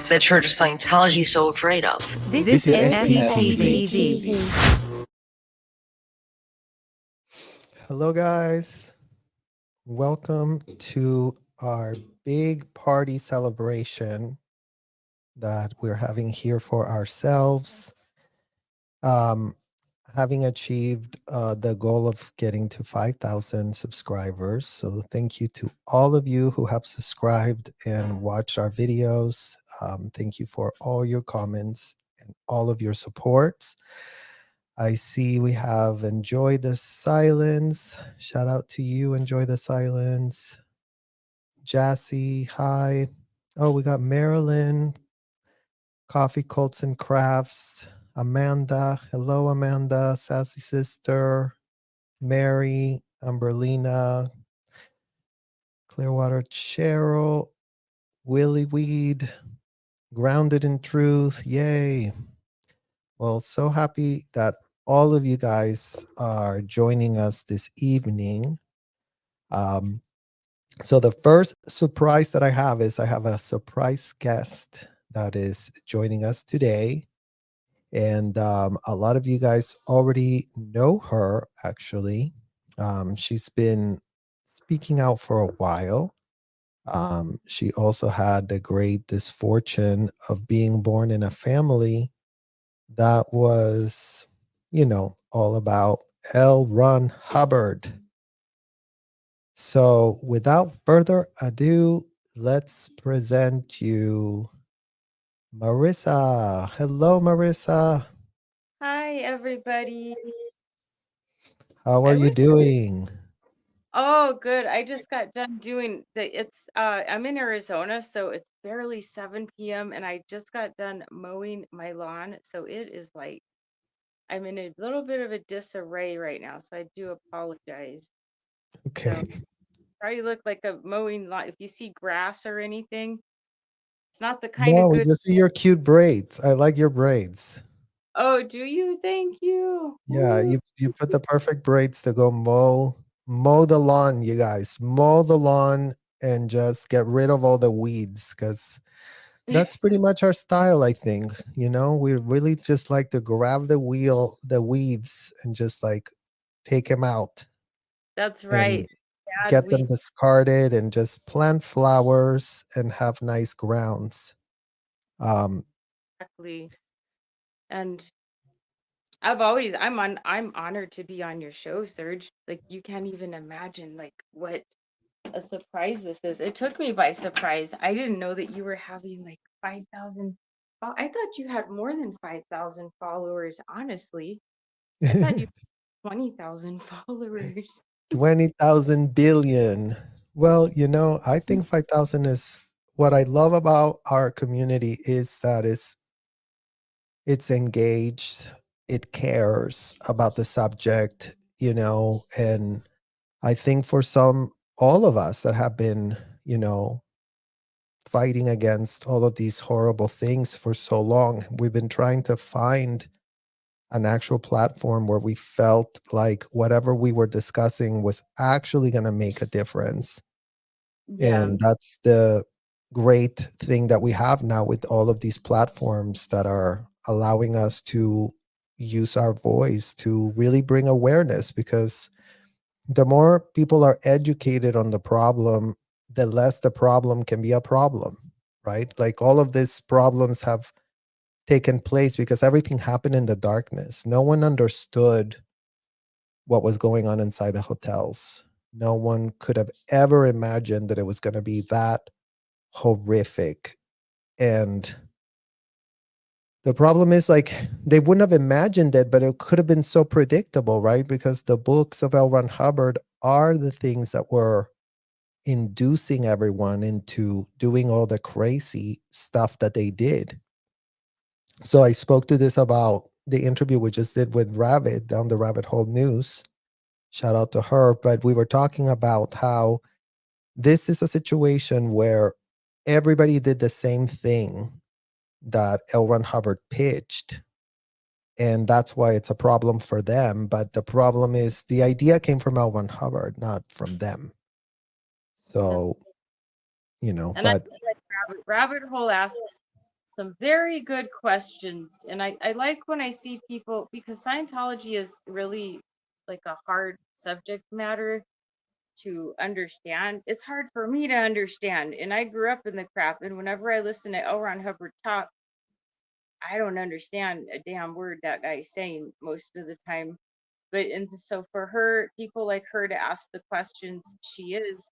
the Church of Scientology is so afraid of. This is SPTV. Hello, guys. Welcome to our big party celebration that we're having here for ourselves. Having achieved the goal of getting to 5,000 subscribers. So thank you to all of you who have subscribed and watched our videos. Thank you for all your comments and all of your supports. I see we have Enjoy the Silence. Shout out to you, Enjoy the Silence. Jassy, hi. Oh, we got Marilyn, Coffee Cults and Crafts. Amanda, hello Amanda, Sassy Sister, Mary, Umberlina, Clearwater Cheryl, Willie Weed, Grounded in Truth, yay. Well, so happy that all of you guys are joining us this evening. So the first surprise that I have is I have a surprise guest that is joining us today. And a lot of you guys already know her, actually. She's been speaking out for a while. She also had the great misfortune of being born in a family that was, all about L. Ron Hubbard. So without further ado, let's present you Marissa. Hello, Marissa. Hi, everybody. How are you doing? Oh, good. I just got done doing I'm in Arizona, so it's barely 7 p.m. and I just got done mowing my lawn. So it is like I'm in a little bit of a disarray right now, so I do apologize. Okay. So probably look like a mowing lawn. If you see grass or anything, it's not the kind No, of we good. just see your cute braids. I like your braids. Oh, do you? Thank you. Yeah, Ooh. you put the perfect braids to go mow the lawn, you guys. Mow the lawn and just get rid of all the weeds, because that's pretty much our style, I think. We really just like to grab the weeds, and just like take them out That's and right. get them discarded and just plant flowers and have nice grounds. Exactly. And I'm honored to be on your show, Serge. Like, you can't even imagine like what a surprise this is. It took me by surprise. I didn't know that you were having like 5,000. I thought you had more than 5,000 followers, honestly. I thought you had 20,000 followers. 20,000 billion. Well, I think 5,000 is what I love about our community, is that it's engaged, it cares about the subject, and I think for all of us that have been, fighting against all of these horrible things for so long, we've been trying to find an actual platform where we felt like whatever we were discussing was actually going to make a difference. Yeah, And that's the great thing that we have now with all of these platforms that are allowing us to use our voice to really bring awareness, because the more people are educated on the problem, the less the problem can be a problem, right? Like, all of these problems have taken place because everything happened in the darkness. No one understood what was going on inside the hotels. No one could have ever imagined that it was going to be that horrific. And the problem is, like, they wouldn't have imagined it, but it could have been so predictable, right? Because the books of L. Ron Hubbard are the things that were inducing everyone into doing all the crazy stuff that they did. So I spoke to this about the interview we just did with Rabbit down the Rabbit Hole News. Shout out to her. But we were talking about how this is a situation where everybody did the same thing that L. Ron Hubbard pitched. And that's why it's a problem for them. But the problem is the idea came from L. Ron Hubbard, not from them. So, and but Rabbit Hole asks, some very good questions. And I like when I see people, because Scientology is really like a hard subject matter to understand. It's hard for me to understand. And I grew up in the crap. And whenever I listen to L. Ron Hubbard talk, I don't understand a damn word that guy's saying most of the time. But and so for her, people like her to ask the questions she is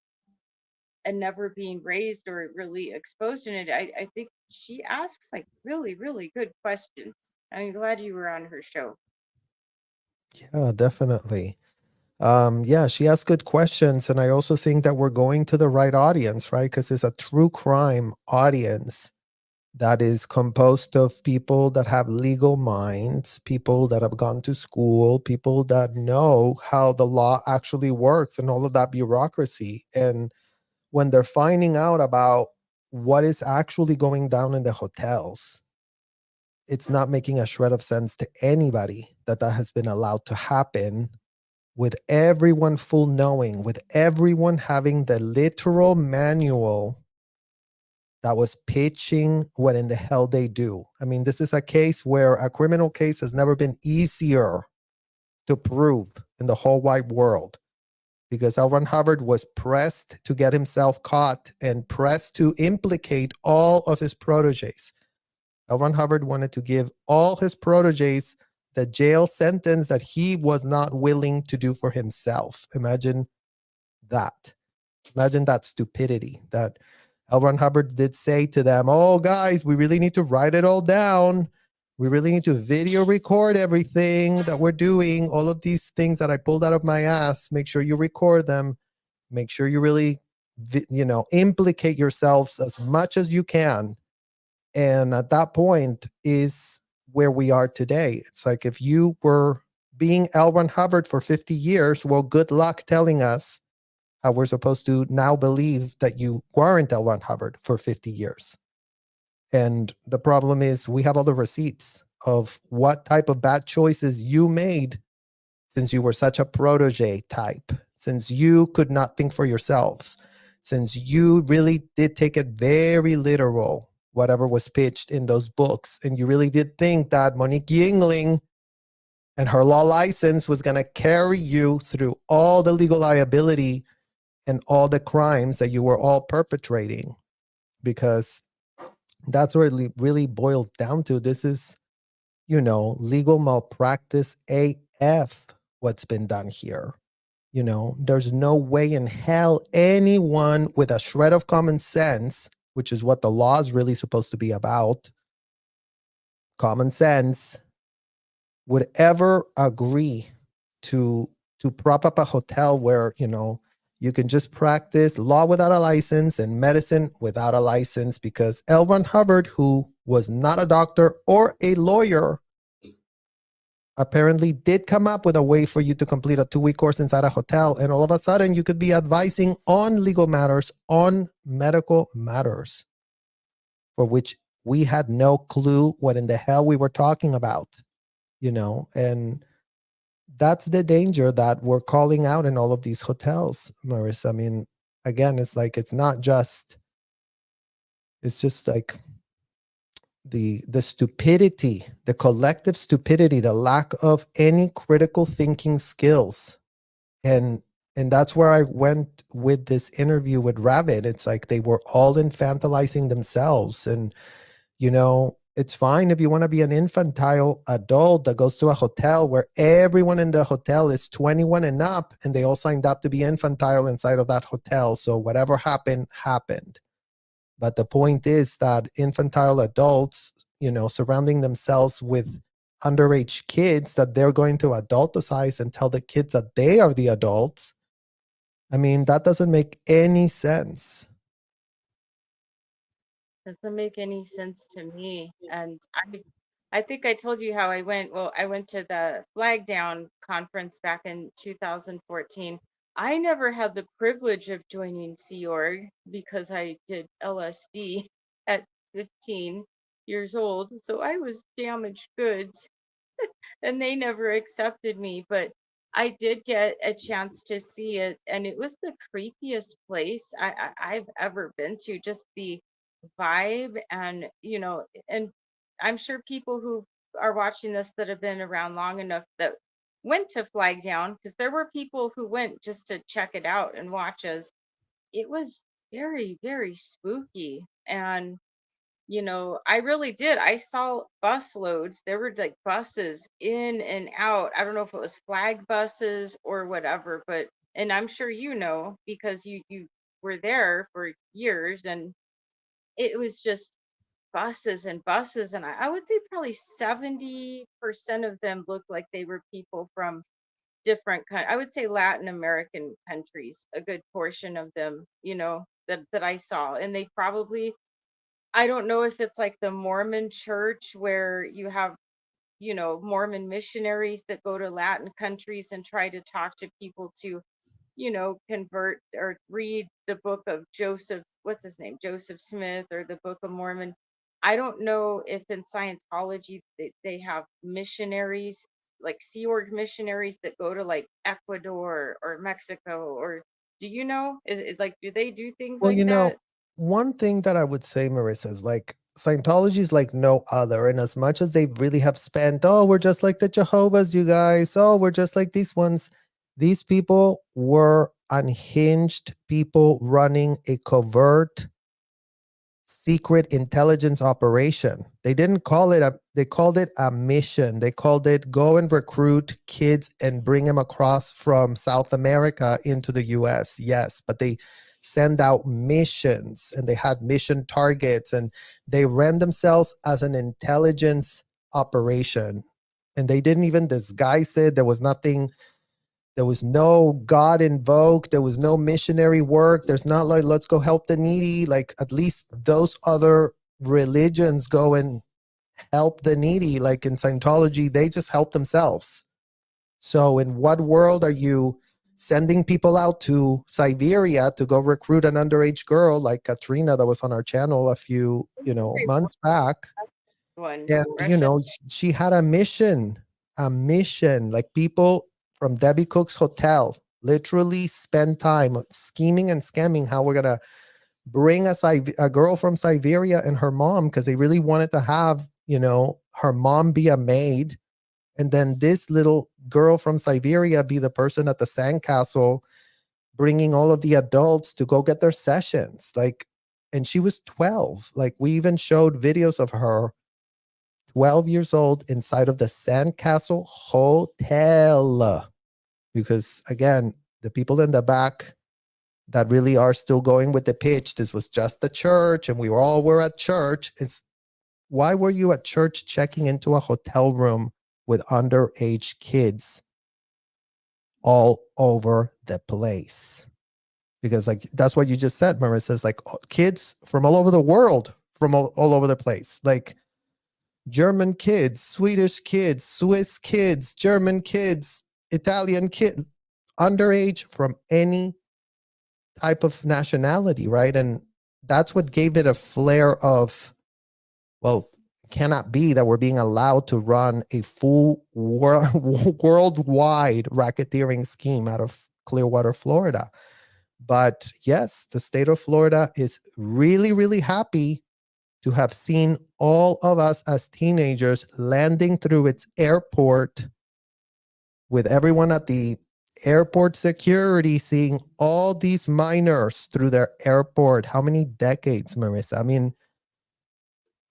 and never being raised or really exposed in it, I think she asks like really, really good questions. I'm glad you were on her show. Yeah, definitely. Yeah, she asks good questions, and I also think that we're going to the right audience, right? Because it's a true crime audience that is composed of people that have legal minds, people that have gone to school, people that know how the law actually works and all of that bureaucracy. And when they're finding out about what is actually going down in the hotels, it's not making a shred of sense to anybody that that has been allowed to happen, with everyone full knowing, with everyone having the literal manual that was pitching what in the hell they do. I mean, this is a case where a criminal case has never been easier to prove in the whole wide world, because L. Ron Hubbard was pressed to get himself caught and pressed to implicate all of his proteges. L. Ron Hubbard wanted to give all his proteges the jail sentence that he was not willing to do for himself. Imagine that. Imagine that stupidity that L. Ron Hubbard did say to them, oh, guys, we really need to write it all down. We really need to video record everything that we're doing. All of these things that I pulled out of my ass, make sure you record them. Make sure you really, implicate yourselves as much as you can. And at that point is where we are today. It's like, if you were being L. Ron Hubbard for 50 years, well, good luck telling us how we're supposed to now believe that you weren't L. Ron Hubbard for 50 years. And the problem is, we have all the receipts of what type of bad choices you made since you were such a protege type, since you could not think for yourselves, since you really did take it very literal, whatever was pitched in those books. And you really did think that Monique Yingling and her law license was going to carry you through all the legal liability and all the crimes that you were all perpetrating, because that's where it really boils down to. This is, legal malpractice AF, what's been done here. There's no way in hell anyone with a shred of common sense, which is what the law is really supposed to be about, common sense, would ever agree to prop up a hotel where, you can just practice law without a license and medicine without a license, because L. Ron Hubbard, who was not a doctor or a lawyer, apparently did come up with a way for you to complete a 2-week course inside a hotel. And all of a sudden you could be advising on legal matters, on medical matters, for which we had no clue what in the hell we were talking about, and that's the danger that we're calling out in all of these hotels, Marissa. I mean, again, it's like, it's just like the stupidity, the collective stupidity, the lack of any critical thinking skills. And that's where I went with this interview with Ravid. It's like they were all infantilizing themselves. And, it's fine if you want to be an infantile adult that goes to a hotel where everyone in the hotel is 21 and up, and they all signed up to be infantile inside of that hotel. So whatever happened, happened. But the point is that infantile adults, surrounding themselves with underage kids that they're going to adulticize and tell the kids that they are the adults. I mean, that doesn't make any sense. Doesn't make any sense to me. And I think I told you how I went. Well, I went to the Flag Down conference back in 2014. I never had the privilege of joining Sea Org because I did LSD at 15 years old. So I was damaged goods and they never accepted me. But I did get a chance to see it, and it was the creepiest place I've ever been to. Just the vibe. And, and I'm sure people who are watching this that have been around long enough that went to Flag Down, because there were people who went just to check it out and watch us. It was very, very spooky. And I really did. I saw bus loads. There were like buses in and out. I don't know if it was flag buses or whatever, but and I'm sure because you were there for years, and it was just buses and buses. And I would say probably 70% of them looked like they were people from different I would say Latin American countries, a good portion of them, that I saw. And they probably, I don't know if it's like the Mormon church where you have, Mormon missionaries that go to Latin countries and try to talk to people to, convert or read the book of Joseph, what's his name? Joseph Smith, or the Book of Mormon. I don't know if in Scientology they have missionaries, like Sea Org missionaries that go to like Ecuador or Mexico, or do you know? Is it like, do they do things Well, like that? one thing that I would say, Marissa, is like Scientology is like no other. And as much as they really have spent, oh, we're just like the Jehovah's, you guys. Oh, we're just like these ones. These people were unhinged people running a covert secret intelligence operation. They didn't call it they called it a mission. They called it go and recruit kids and bring them across from South America into the US. Yes, but they send out missions and they had mission targets and they ran themselves as an intelligence operation. And they didn't even disguise it. There was nothing, there was no God invoked. There was no missionary work. There's not like, let's go help the needy. Like at least those other religions go and help the needy. Like in Scientology, they just help themselves. So in what world are you sending people out to Siberia to go recruit an underage girl like Katrina that was on our channel a few, months back? One And Russia. she had a mission. Like people from Debbie Cook's hotel literally spend time scheming and scamming how we're gonna bring a girl from Siberia and her mom, because they really wanted to have her mom be a maid, and then this little girl from Siberia be the person at the sandcastle bringing all of the adults to go get their sessions. Like, and she was 12. Like we even showed videos of her 12 years old inside of the Sandcastle Hotel. Because again, the people in the back that really are still going with the pitch, this was just a church and we all were at church. It's why were you at church checking into a hotel room with underage kids all over the place? Because like that's what you just said, Marissa, is like kids from all over the world, from all over the place. Like German kids, Swedish kids, Swiss kids, German kids, Italian kids, underage from any type of nationality, right? And that's what gave it a flair of, well, cannot be that we're being allowed to run a full worldwide racketeering scheme out of Clearwater, Florida. But yes, the state of Florida is really, really happy to have seen all of us as teenagers landing through its airport with everyone at the airport security seeing all these minors through their airport. How many decades, Marissa? I mean,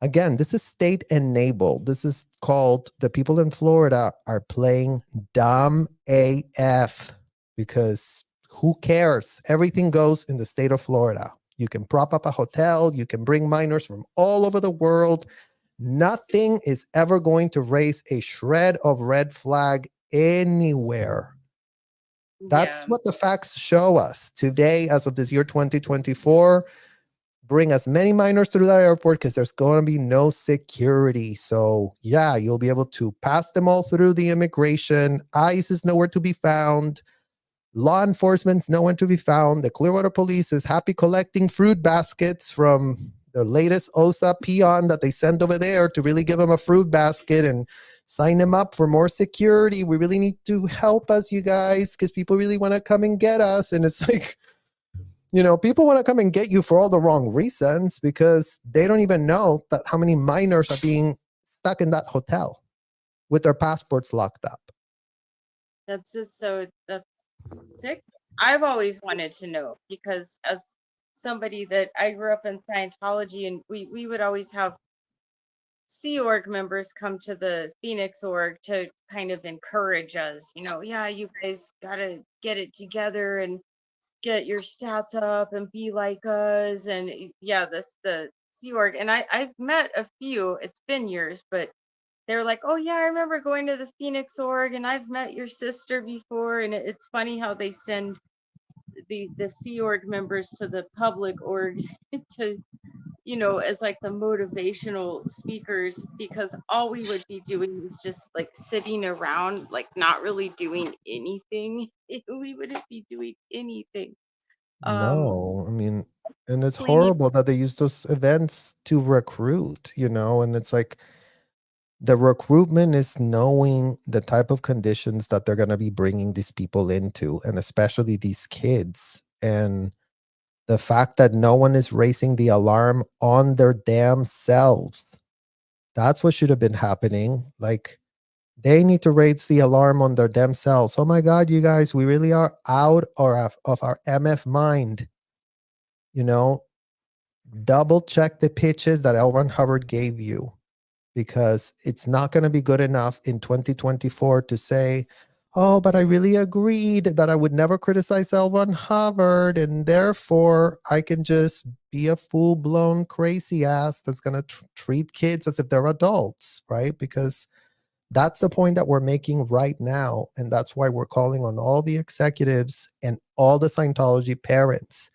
again, this is state enabled. This is called, the people in Florida are playing dumb AF, because who cares? Everything goes in the state of Florida. You can prop up a hotel. You can bring minors from all over the world. Nothing is ever going to raise a shred of red flag anywhere. That's Yeah. what the facts show us today, as of this year 2024. Bring as many minors through that airport because there's going to be no security. So yeah, you'll be able to pass them all through the immigration. ICE is nowhere to be found. Law enforcement's nowhere to be found. The Clearwater Police is happy collecting fruit baskets from the latest OSA peon that they send over there to really give them a fruit basket and sign them up for more security. We really need to help us, you guys, because people really want to come and get us. And it's like, People want to come and get you for all the wrong reasons because they don't even know that how many minors are being stuck in that hotel with their passports locked up. That's just that's sick. I've always wanted to know because as somebody that I grew up in Scientology, and we would always have Sea Org members come to the Phoenix org to kind of encourage us, yeah, you guys gotta get it together and get your stats up and be like us. And yeah, the Sea Org. And I've met a few, it's been years, but they're like, oh yeah, I remember going to the Phoenix org and I've met your sister before. And it's funny how they send the Sea Org members to the public orgs to, as like the motivational speakers, because all we would be doing is just like sitting around, like not really doing anything. We wouldn't be doing anything. No, I mean, and it's Cleaning. horrible that they use those events to recruit, and it's like the recruitment is knowing the type of conditions that they're going to be bringing these people into, and especially these kids. And the fact that no one is raising the alarm on their damn selves. That's what should have been happening. Like, they need to raise the alarm on their damn selves. Oh my God, you guys, we really are out of our MF mind. Double check the pitches that L. Ron Hubbard gave you, because it's not going to be good enough in 2024 to say, oh, but I really agreed that I would never criticize L. Ron Hubbard, and therefore I can just be a full-blown crazy ass that's going to treat kids as if they're adults, right? Because that's the point that we're making right now, and that's why we're calling on all the executives and all the Scientology parents.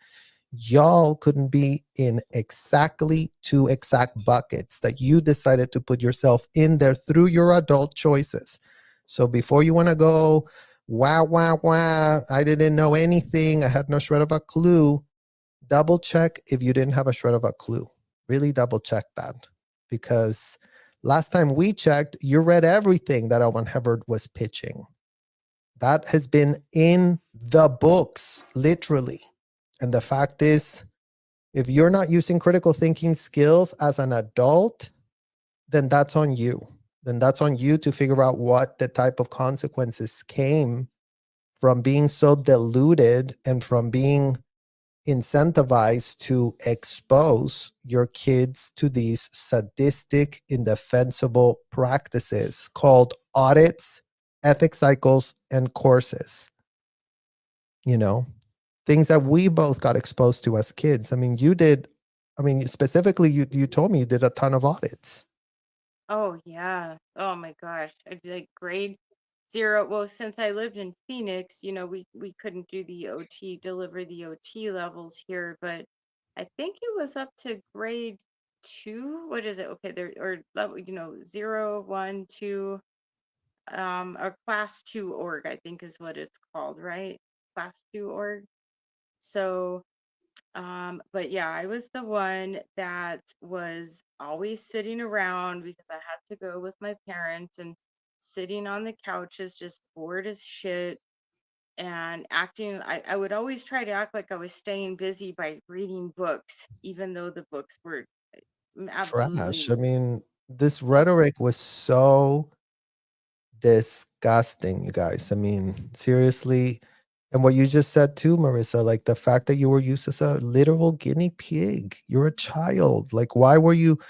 Y'all couldn't be in exactly 2 exact buckets that you decided to put yourself in there through your adult choices. So before you want to go, wow, I didn't know anything, I had no shred of a clue, double check if you didn't have a shred of a clue. Really double check that. Because last time we checked, you read everything that L. Ron Hubbard was pitching. That has been in the books, literally. And the fact is, if you're not using critical thinking skills as an adult, then that's on you. Then that's on you to figure out what the type of consequences came from being so deluded and from being incentivized to expose your kids to these sadistic, indefensible practices called audits, ethics cycles, and courses. Things that we both got exposed to as kids. I mean, specifically, you told me you did a ton of audits. Oh yeah. Oh my gosh. I did like grade 0. Well, since I lived in Phoenix, we couldn't do deliver the OT levels here, but I think it was up to grade 2. What is it? Okay, there or level, 0, 1, 2, or class 2 org, I think is what it's called, right? Class 2 org. So but yeah, I was the one that was always sitting around because I had to go with my parents, and sitting on the couches just bored as shit and acting. I would always try to act like I was staying busy by reading books, even though the books were absolutely. Trash. I mean, this rhetoric was so disgusting, you guys. I mean, seriously. And what you just said too, Marissa, like the fact that you were used as a literal guinea pig. You're a child. Like, why were you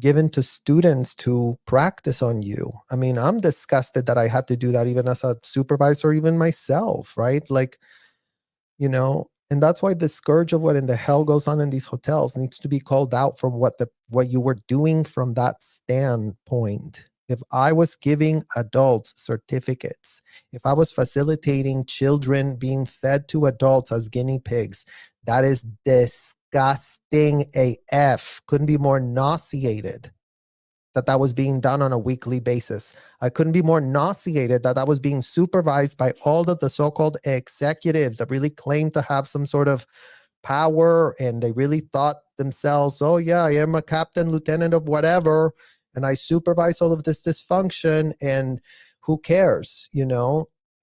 given to students to practice on you? I mean, I'm disgusted that I had to do that even as a supervisor, even myself, right? Like, and that's why the scourge of what in the hell goes on in these hotels needs to be called out from what you were doing from that standpoint. If I was giving adults certificates, if I was facilitating children being fed to adults as guinea pigs, that is disgusting AF. Couldn't be more nauseated that was being done on a weekly basis. I couldn't be more nauseated that was being supervised by all of the so-called executives that really claim to have some sort of power, and they really thought themselves, oh yeah, I am a captain, lieutenant of whatever, and I supervise all of this dysfunction, and who cares,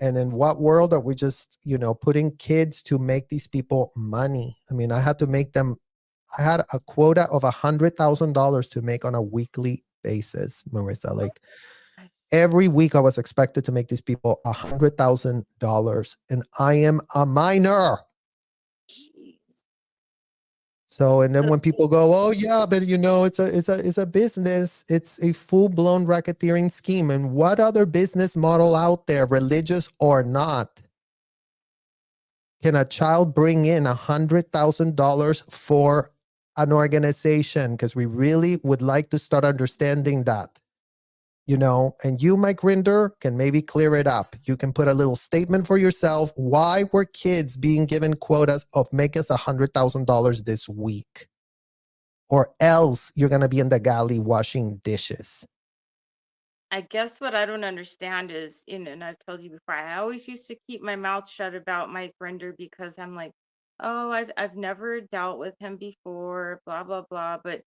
And in what world are we just, putting kids to make these people money? I mean, I had a quota of $100,000 to make on a weekly basis, Marissa. Like every week I was expected to make these people $100,000, and I am a minor. Jeez. So, and then when people go, oh yeah, but it's a business. It's a full-blown racketeering scheme. And what other business model out there, religious or not, can a child bring in $100,000 for an organization? Because we really would like to start understanding that. And you, Mike Rinder, can maybe clear it up. You can put a little statement for yourself. Why were kids being given quotas of make us $100,000 this week? Or else you're going to be in the galley washing dishes. I guess what I don't understand is, and I've told you before, I always used to keep my mouth shut about Mike Rinder because I'm like, oh, I've never dealt with him before, blah blah blah. But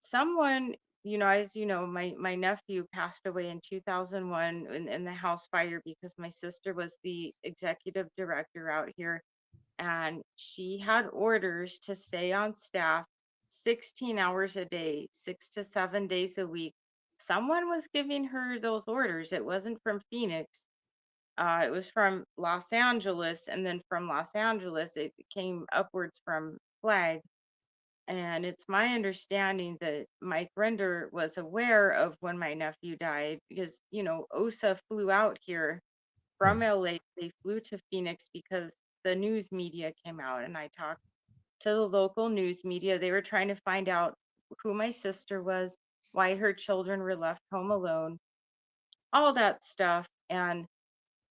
someone, as you know, my nephew passed away in 2001 in the house fire because my sister was the executive director out here, and she had orders to stay on staff 16 hours a day, 6 to 7 days a week. Someone was giving her those orders. It wasn't from Phoenix. It was from Los Angeles, and then from Los Angeles, it came upwards from Flag. And it's my understanding that Mike Render was aware of when my nephew died because, OSA flew out here from LA. They flew to Phoenix because the news media came out, and I talked to the local news media. They were trying to find out who my sister was, why her children were left home alone, all that stuff. And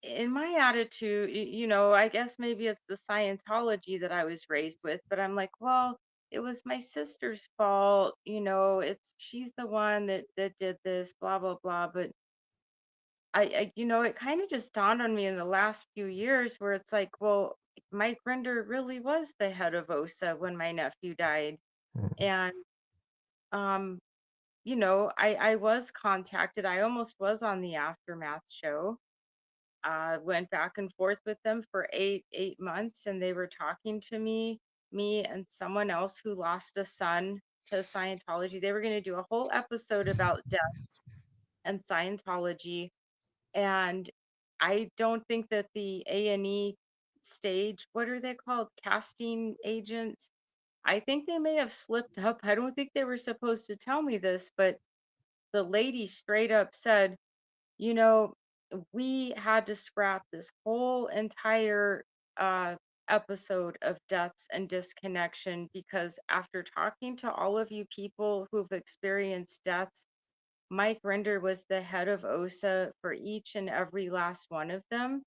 in my attitude, I guess maybe it's the Scientology that I was raised with, but I'm like, well, it was my sister's fault, she's the one that did this, blah blah blah. But it kind of just dawned on me in the last few years where it's like, well, Mike Rinder really was the head of OSA when my nephew died. And um I was contacted. I almost was on the Aftermath show. Went back and forth with them for eight months, and they were talking to me and someone else who lost a son to Scientology. They were going to do a whole episode about deaths and Scientology. And I don't think that the A&E stage, what are they called? Casting agents. I think they may have slipped up. I don't think they were supposed to tell me this, but the lady straight up said, you know, we had to scrap this whole entire uh, episode of deaths and disconnection because after talking to all of you people who've experienced deaths, Mike Rinder was the head of OSA for each and every last one of them.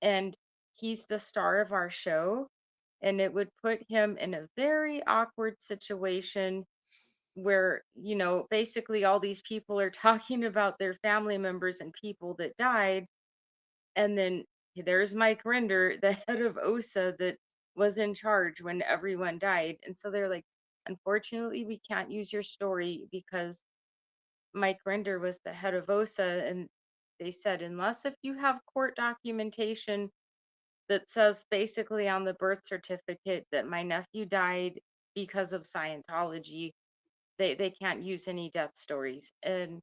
And he's the star of our show. And it would put him in a very awkward situation where, basically all these people are talking about their family members and people that died. And then there's Mike Rinder, the head of OSA that was in charge when everyone died. And so they're like, unfortunately, we can't use your story because Mike Rinder was the head of OSA. And they said, unless if you have court documentation that says basically on the birth certificate that my nephew died because of Scientology, they can't use any death stories. And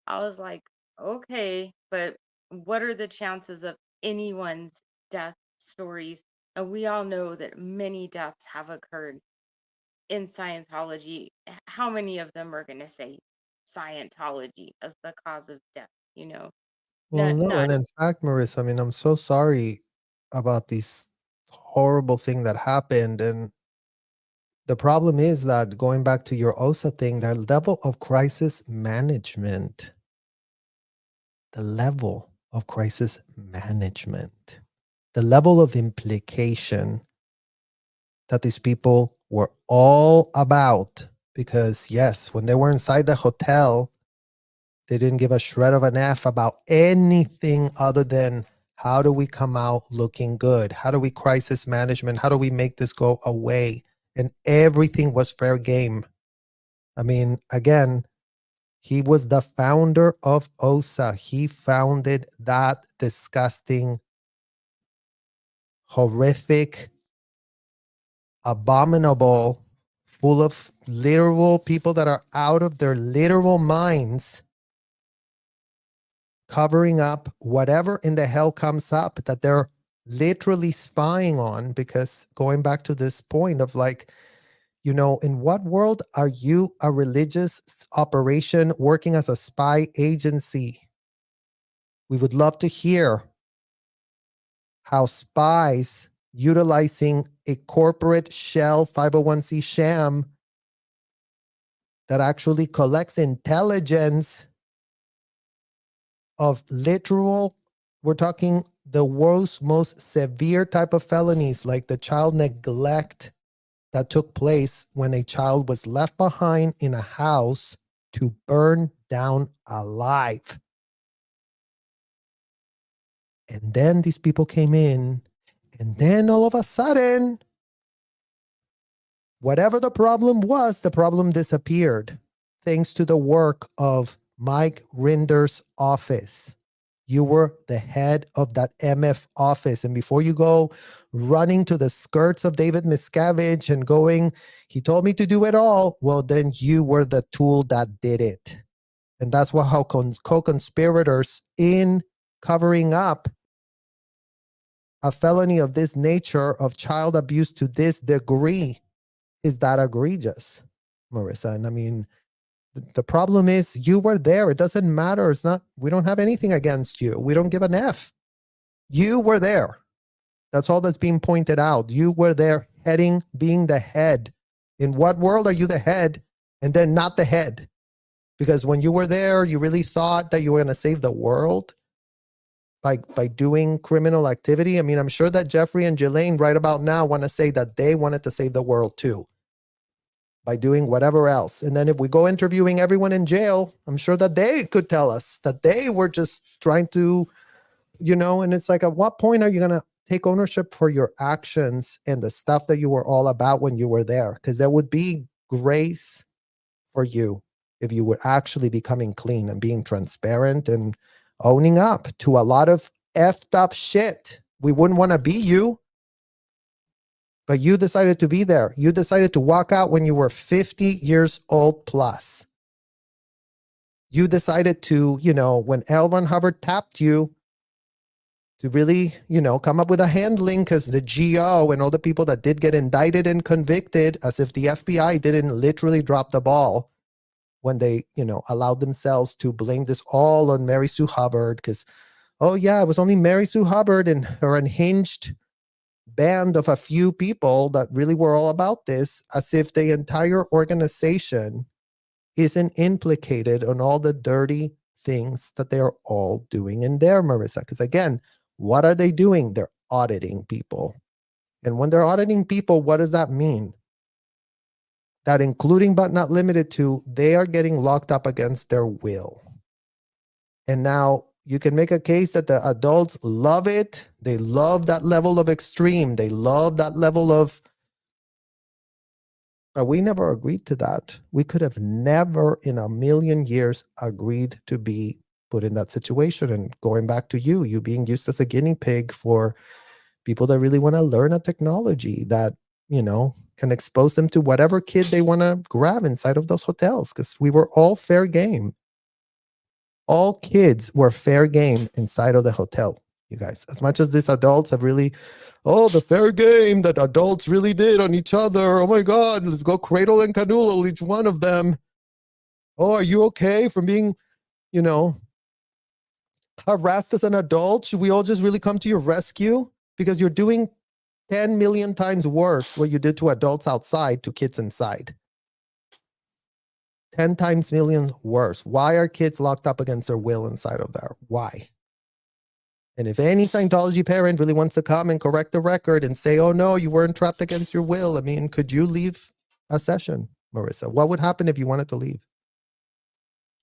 I was like, okay, but what are the chances of anyone's death stories? And we all know that many deaths have occurred in Scientology. How many of them are going to say Scientology as the cause of death? Well, no, None. and in fact, Marissa, I mean, I'm so sorry about this horrible thing that happened. And the problem is that going back to your OSA thing, the level of crisis management, the level of crisis management, the level of implication that these people were all about. Because, yes, when they were inside the hotel, they didn't give a shred of an F about anything other than how do we come out looking good? How do we crisis management? How do we make this go away? And everything was fair game. I mean, again, He was the founder of OSA. He founded that disgusting, horrific, abominable, full of literal people that are out of their literal minds, covering up whatever in the hell comes up that they're literally spying on. Because going back to this point of like, in what world are you a religious operation working as a spy agency? We would love to hear how spies utilizing a corporate shell 501c sham that actually collects intelligence of literal, we're talking the world's most severe type of felonies, like the child neglect that took place when a child was left behind in a house to burn down alive. And then these people came in, and then all of a sudden, whatever the problem was, the problem disappeared thanks to the work of Mike Rinder's office. You were the head of that MF office. And before you go running to the skirts of David Miscavige and going, he told me to do it all, well, then you were the tool that did it. And that's what how co-conspirators in covering up a felony of this nature of child abuse to this degree is that egregious, Marissa. And I mean, the problem is you were there. It doesn't matter. It's not, we don't have anything against you. We don't give an F. You were there. That's all that's being pointed out. You were there being the head. In what world are you the head and then not the head? Because when you were there, you really thought that you were going to save the world by doing criminal activity. I mean, I'm sure that Jeffrey and Ghislaine right about now want to say that they wanted to save the world too, by doing whatever else. And then if we go interviewing everyone in jail, I'm sure that they could tell us that they were just trying to, and it's like, at what point are you going to take ownership for your actions and the stuff that you were all about when you were there? Because there would be grace for you if you were actually becoming clean and being transparent and owning up to a lot of effed up shit. We wouldn't want to be you. But you decided to be there. You decided to walk out when you were 50 years old plus. You decided to, when L. Ron Hubbard tapped you to really, come up with a handling, because the GO and all the people that did get indicted and convicted, as if the FBI didn't literally drop the ball when they, allowed themselves to blame this all on Mary Sue Hubbard, because, oh yeah, it was only Mary Sue Hubbard and her unhinged band of a few people that really were all about this, as if the entire organization isn't implicated on all the dirty things that they're all doing in there, Marissa. Because again, what are they doing? They're auditing people. And when they're auditing people, what does that mean? That including but not limited to, they are getting locked up against their will. And now you can make a case that the adults love it. They love that level of extreme. They love that level of, but we never agreed to that. We could have never in a million years agreed to be put in that situation. And going back to you being used as a guinea pig for people that really want to learn a technology that, can expose them to whatever kid they want to grab inside of those hotels. Because we were all fair game. All kids were fair game inside of the hotel, you guys. As much as these adults have really, the fair game that adults really did on each other. Oh my God, let's go cradle and canoodle each one of them. Oh, are you okay from being, harassed as an adult? Should we all just really come to your rescue? Because you're doing 10 million times worse what you did to adults outside to kids inside. 10 times million worse. Why are kids locked up against their will inside of there? Why? And if any Scientology parent really wants to come and correct the record and say, oh no, you weren't trapped against your will, I mean, could you leave a session, Marissa? What would happen if you wanted to leave?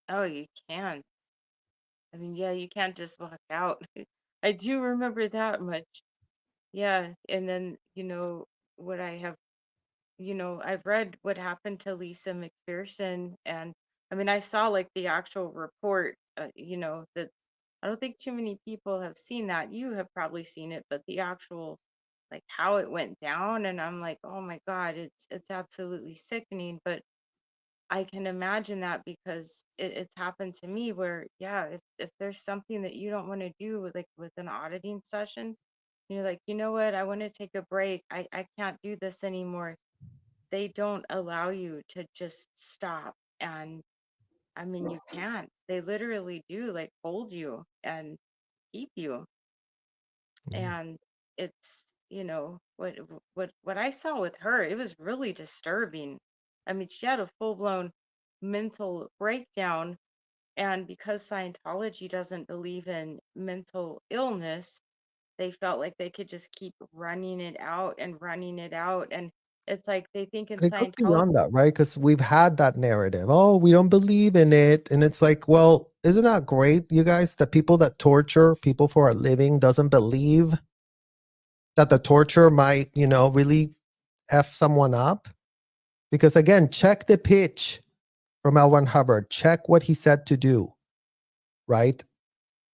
Oh, you can't. I mean, yeah, you can't just walk out. I do remember that much. Yeah. And then, what I have, I've read what happened to Lisa McPherson, and I mean, I saw like the actual report, that I don't think too many people have seen that. You have probably seen it, but the actual like how it went down, and I'm like, oh my God, it's absolutely sickening. But I can imagine that because it's happened to me where, yeah, if there's something that you don't want to do with an auditing session, you're like, you know what, I want to take a break. I can't do this anymore. They don't allow you to just stop. And I mean, you can't. They literally do like hold you and keep you. Yeah. And it's, what I saw with her, it was really disturbing. I mean, she had a full-blown mental breakdown, and because Scientology doesn't believe in mental illness, they felt like they could just keep running it out and running it out. And it's like they think in And it goes Scientology. beyond that, right? Because we've had that narrative. Oh, we don't believe in it. And it's like, well, isn't that great, you guys? The people that torture people for a living doesn't believe that the torture might, really F someone up. Because again, check the pitch from L. Ron Hubbard. Check what he said to do, right?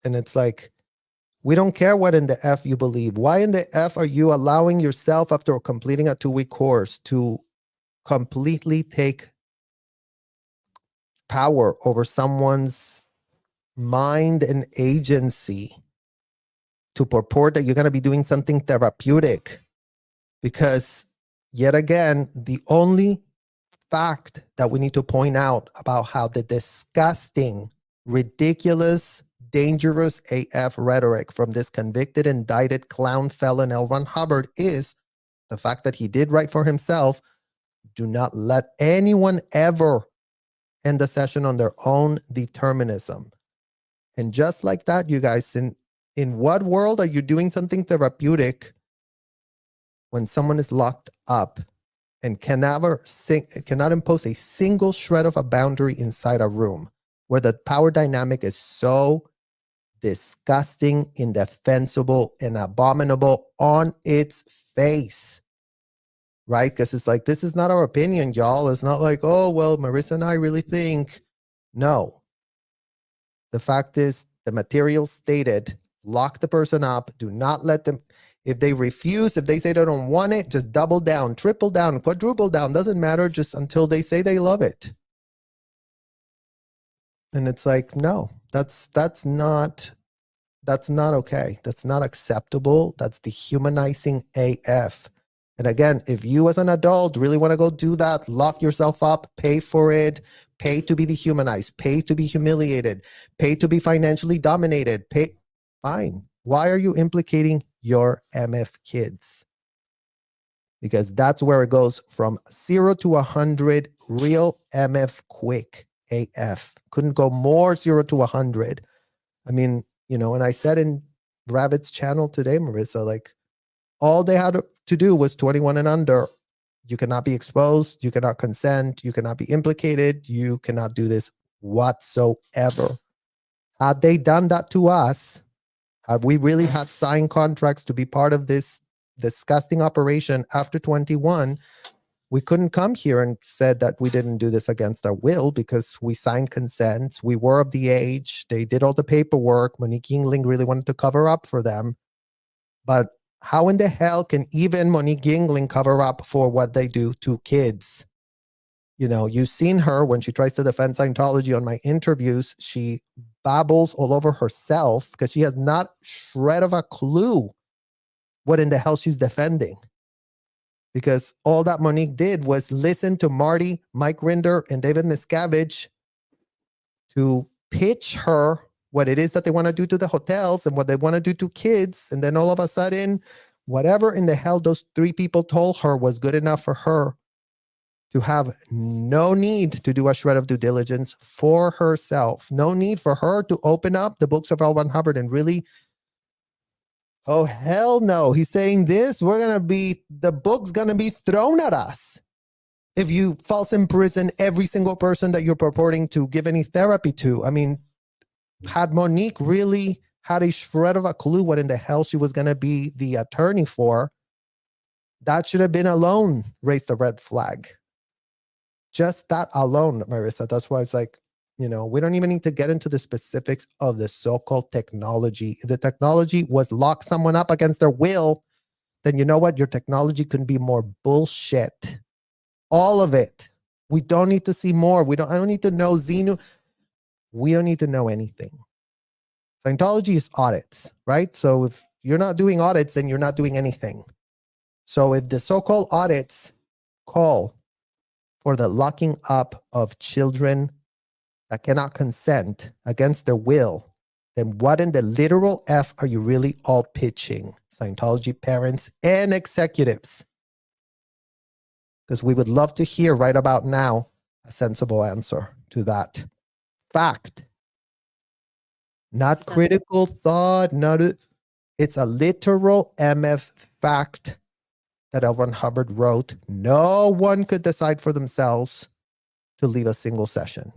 And it's like, we don't care what in the F you believe. Why in the F are you allowing yourself, after completing a 2-week course, to completely take power over someone's mind and agency to purport that you're going to be doing something therapeutic? Because yet again, the only fact that we need to point out about how the disgusting, ridiculous, dangerous AF rhetoric from this convicted, indicted clown felon L. Ron Hubbard is the fact that he did right for himself. Do not let anyone ever end the session on their own determinism. And just like that, you guys, in what world are you doing something therapeutic when someone is locked up and cannot impose a single shred of a boundary inside a room where the power dynamic is so disgusting, indefensible, and abominable on its face? Right? Because it's like, this is not our opinion, y'all. It's not like, oh, well, Marissa and I really think. No. The fact is, the material stated, lock the person up. Do not let them, if they refuse, if they say they don't want it, just double down, triple down, quadruple down. Doesn't matter, just until they say they love it. And it's like, no, that's not okay. That's not acceptable. That's dehumanizing AF. And again, if you as an adult really want to go do that, lock yourself up, pay for it, pay to be dehumanized, pay to be humiliated, pay to be financially dominated, pay, fine. Why are you implicating your MF kids? Because that's where it goes from 0 to 100, real MF quick AF. Couldn't go more 0 to 100. I mean, and I said in Rabbit's channel today, Marissa, like, all they had to do was 21 and under. You cannot be exposed. You cannot consent. You cannot be implicated. You cannot do this whatsoever. Had they done that to us, had we really had signed contracts to be part of this disgusting operation after 21, we couldn't come here and said that we didn't do this against our will, because we signed consents. We were of the age. They did all the paperwork. Monique Yingling really wanted to cover up for them. But how in the hell can even Monique Yingling cover up for what they do to kids? You've seen her when she tries to defend Scientology on my interviews. She babbles all over herself because she has not shred of a clue what in the hell she's defending. Because all that Monique did was listen to Marty, Mike Rinder, and David Miscavige to pitch her what it is that they want to do to the hotels and what they want to do to kids. And then all of a sudden, whatever in the hell those 3 people told her was good enough for her to have no need to do a shred of due diligence for herself. No need for her to open up the books of L. Ron Hubbard and really, oh, hell no. He's saying this, the book's going to be thrown at us if you false imprison every single person that you're purporting to give any therapy to. I mean, had Monique really had a shred of a clue what in the hell she was going to be the attorney for, that should have been alone raised the red flag. Just that alone, Marissa. That's why it's like, You know, we don't even need to get into the specifics of the so-called technology. If the technology was lock someone up against their will, then you know what? Your technology couldn't be more bullshit. All of it. We don't need to see more. I don't need to know Xenu. We don't need to know anything. Scientology is audits, right? So if you're not doing audits, then you're not doing anything. So if the so-called audits call for the locking up of children that cannot consent against their will, then what in the literal F are you really all pitching, Scientology parents and executives? Because we would love to hear right about now a sensible answer to that fact. Not critical thought, it's a literal MF fact that L. Ron Hubbard wrote. No one could decide for themselves to leave a single session.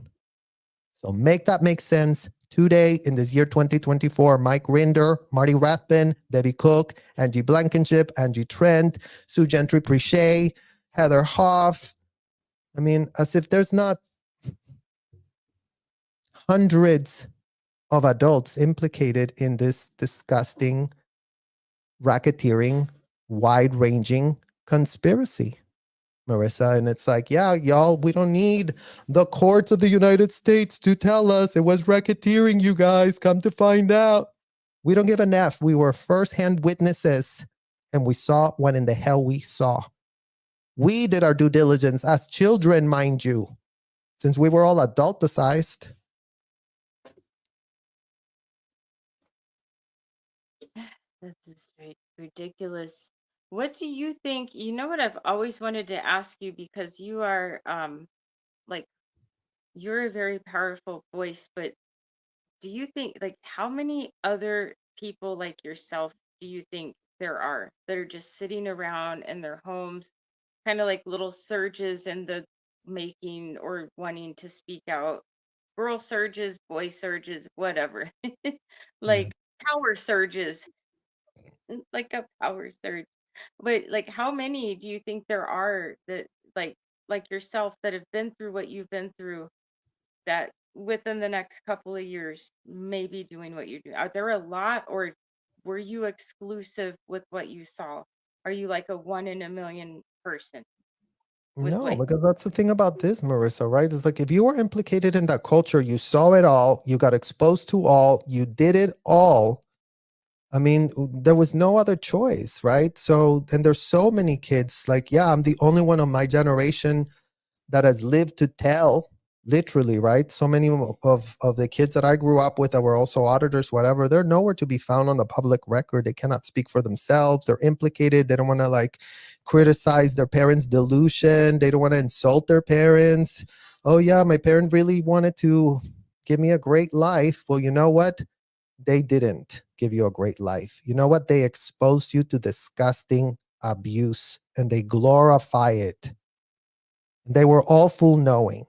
So make that make sense. Today, in this year 2024, Mike Rinder, Marty Rathbun, Debbie Cook, Angie Blankenship, Angie Trent, Sue Gentry-Prichet, Heather Hoff. I mean, as if there's not hundreds of adults implicated in this disgusting, racketeering, wide-ranging conspiracy, Marissa. And it's like, yeah, y'all, we don't need the courts of the United States to tell us it was racketeering, you guys. Come to find out. We don't give an F. We were first-hand witnesses, and we saw what in the hell we saw. We did our due diligence as children, mind you, since we were all adulticized. This is ridiculous. What do you think? You know what I've always wanted to ask you, because you are like you're a very powerful voice, but do you think, like, how many other people like yourself do you think there are that are just sitting around in their homes, kind of like little surges in the making, or wanting to speak out? Girl surges, boy surges, whatever. Mhm. Like power surges, like a power surge. But like, how many do you think there are that, like like yourself, that have been through what you've been through, that within the next couple of years may be doing what you do? Are there a lot, or were you exclusive with what you saw? Are you like a one in a million person with No, what? because that's the thing about this, Marissa, right? It's like if you were implicated in that culture, you saw it all, you got exposed to all, you did it all. I mean, there was no other choice, right? So, and there's so many kids, like, yeah, I'm the only one of my generation that has lived to tell, literally, right? So many of the kids that I grew up with that were also auditors, whatever, they're nowhere to be found on the public record. They cannot speak for themselves. They're implicated. They don't want to like criticize their parents' delusion. They don't want to insult their parents. Oh yeah, my parent really wanted to give me a great life. Well, you know what? They didn't give you a great life. You know what? They exposed you to disgusting abuse and they glorify it. They were all full knowing.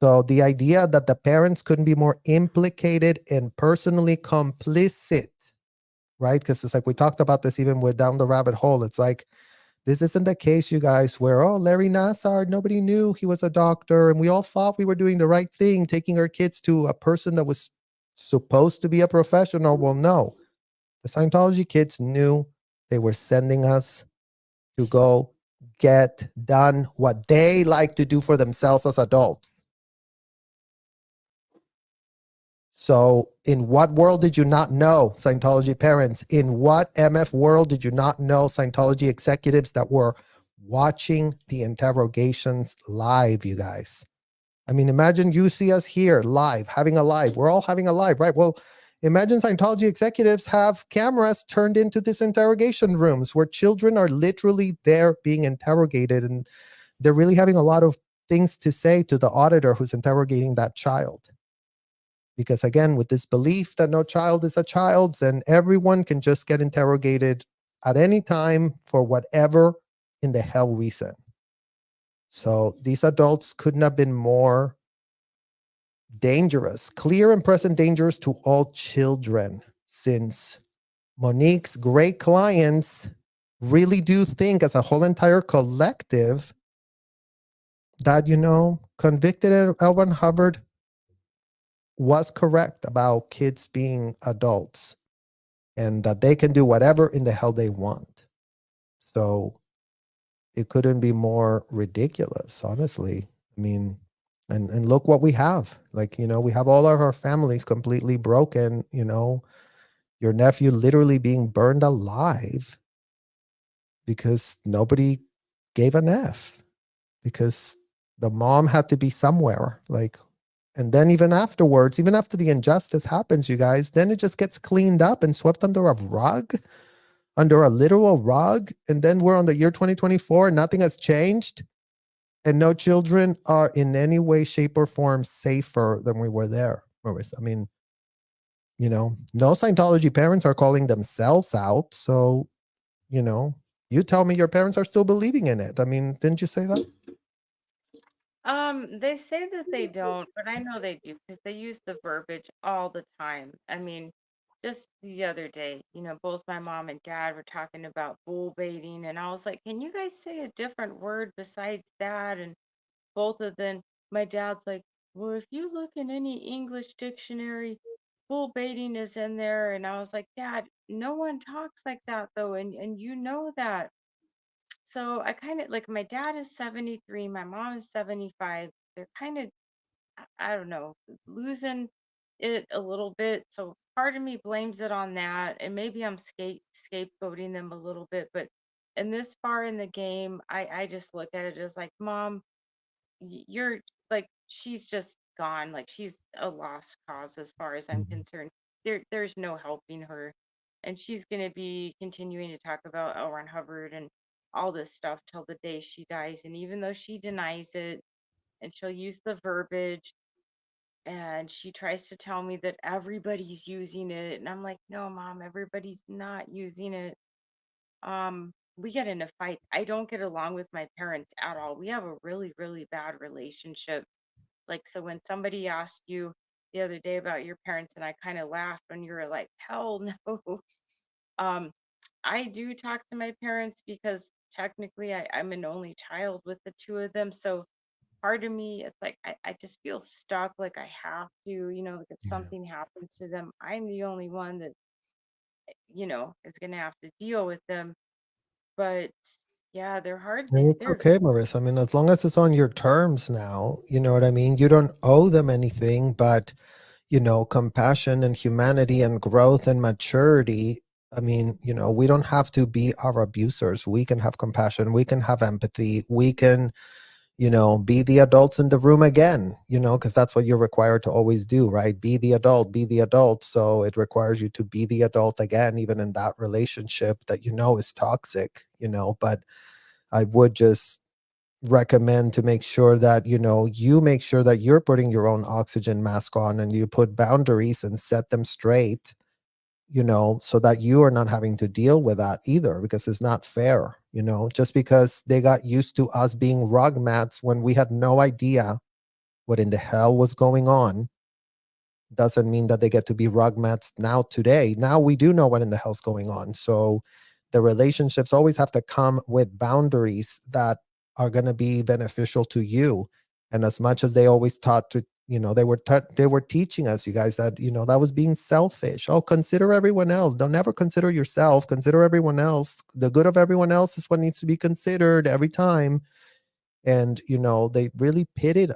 So the idea that the parents couldn't be more implicated and personally complicit, right? Because it's like we talked about this even with Down the Rabbit Hole. It's like, this isn't the case, you guys, where, oh, Larry Nassar, nobody knew he was a doctor and we all thought we were doing the right thing, taking our kids to a person that was supposed to be a professional. Well, no. The Scientology kids knew they were sending us to go get done what they like to do for themselves as adults. So in what world did you not know, Scientology parents? In what MF world did you not know, Scientology executives that were watching the interrogations live, you guys? I mean, imagine you see us here live, having a live. We're all having a live, right? Well, imagine Scientology executives have cameras turned into these interrogation rooms where children are literally there being interrogated, and they're really having a lot of things to say to the auditor who's interrogating that child. Because again, with this belief that no child is a child, and everyone can just get interrogated at any time for whatever in the hell reason. So these adults couldn't have been more dangerous, clear and present dangers to all children, since Monique's great clients really do think as a whole entire collective that, you know, convicted L. Ron Hubbard was correct about kids being adults and that they can do whatever in the hell they want. So it couldn't be more ridiculous, honestly. I mean, and look what we have. Like, we have all of our families completely broken, your nephew literally being burned alive because nobody gave an F, because the mom had to be somewhere. Like, and then even afterwards, even after the injustice happens, you guys, then it just gets cleaned up and swept under a rug, under a literal rug. And then we're on the year 2024 and nothing has changed. And no children are in any way, shape, or form safer than we were there, Marissa. I mean, no Scientology parents are calling themselves out. So, you tell me your parents are still believing in it. I mean, didn't you say that? They say that they don't, but I know they do because they use the verbiage all the time. I mean, just the other day, both my mom and dad were talking about bull baiting, and I was like, can you guys say a different word besides that? And both of them, my dad's like, well, if you look in any English dictionary, bull baiting is in there. And I was like, Dad, no one talks like that though, and you know that. So I kind of like, my dad is 73, my mom is 75. They're kind of, I don't know, losing it a little bit. So part of me blames it on that. And maybe I'm scapegoating them a little bit. But in this far in the game, I just look at it as like, Mom, you're like, she's just gone. Like, she's a lost cause as far as I'm concerned. There's no helping her. And she's going to be continuing to talk about L. Ron Hubbard and all this stuff till the day she dies. And even though she denies it and she'll use the verbiage and she tries to tell me that everybody's using it. And I'm like, no, Mom, everybody's not using it. We get into fights. I don't get along with my parents at all. We have a really, really bad relationship. Like, so when somebody asked you the other day about your parents, and I kind of laughed when you were like, hell no. Um, I do talk to my parents because technically I'm an only child with the two of them. So part of me, it's like I just feel stuck, like I have to, like if Yeah. something happens to them, I'm the only one that, is gonna have to deal with them. But yeah, they're hard. And it's They're okay, Marissa. I mean, as long as it's on your terms now, you know what I mean? You don't owe them anything, but, compassion and humanity and growth and maturity. I mean, we don't have to be our abusers. We can have compassion. We can have empathy. We can, be the adults in the room again, because that's what you're required to always do, right? Be the adult, be the adult. So it requires you to be the adult again, even in that relationship that is toxic, but I would just recommend to make sure that you make sure that you're putting your own oxygen mask on and you put boundaries and set them straight, so that you are not having to deal with that either, because it's not fair. Just because they got used to us being rug mats when we had no idea what in the hell was going on doesn't mean that they get to be rug mats now. Today, now we do know what in the hell's going on. So the relationships always have to come with boundaries that are going to be beneficial to you. And as much as they always taught to, they were teaching us, you guys, that that was being selfish. Oh, consider everyone else. Don't ever consider yourself. Consider everyone else. The good of everyone else is what needs to be considered every time. And they really pitted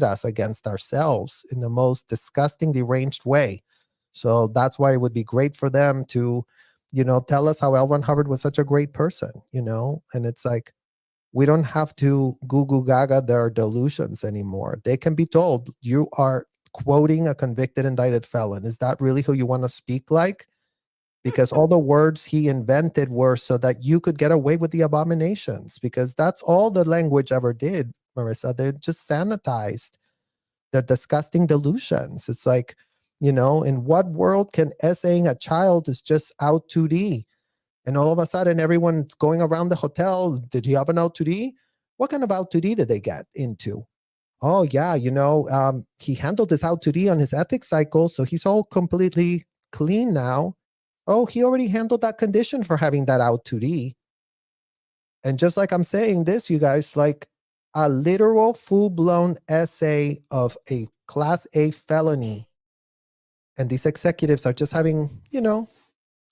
us against ourselves in the most disgusting, deranged way. So that's why it would be great for them to tell us how L. Ron Hubbard was such a great person. And it's like, we don't have to goo goo gaga their delusions anymore. They can be told, you are quoting a convicted, indicted felon. Is that really who you want to speak like? Because all the words he invented were so that you could get away with the abominations, because that's all the language ever did, Marissa. They just sanitized their disgusting delusions. It's like, in what world can essaying a child is just out 2D? And all of a sudden, everyone's going around the hotel. Did you have an out 2D? What kind of out 2D did they get into? Oh, yeah, he handled his out 2D on his ethics cycle, so he's all completely clean now. Oh, he already handled that condition for having that out 2D. And just like I'm saying this, you guys, like, a literal full-blown essay of a class A felony. And these executives are just having,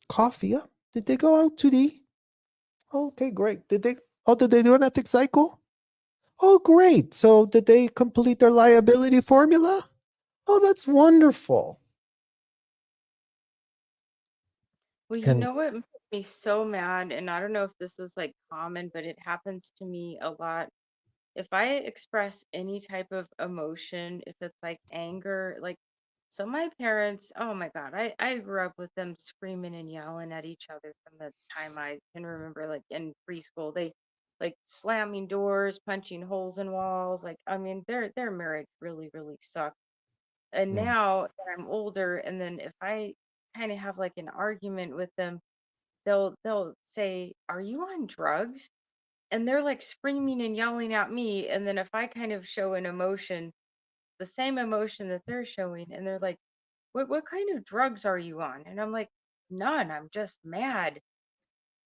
coffee. Oh, did they go out today? Okay, great. Did they do an ethics cycle? Oh, great. So did they complete their liability formula? Oh, that's wonderful. Well, you And know what makes me so mad, and I don't know if this is like common, but it happens to me a lot. If I express any type of emotion, if it's like anger, like, so my parents, oh my God, I grew up with them screaming and yelling at each other from the time I can remember, like in preschool. They like slamming doors, punching holes in walls. Like, I mean, their marriage really, really sucked. And mm, now that I'm older, and then if I kind of have like an argument with them, they'll say, "Are you on drugs?" And they're like screaming and yelling at me. And then if I kind of show an emotion, the same emotion that they're showing, and they're like, what kind of drugs are you on? And I'm like, none. I'm just mad.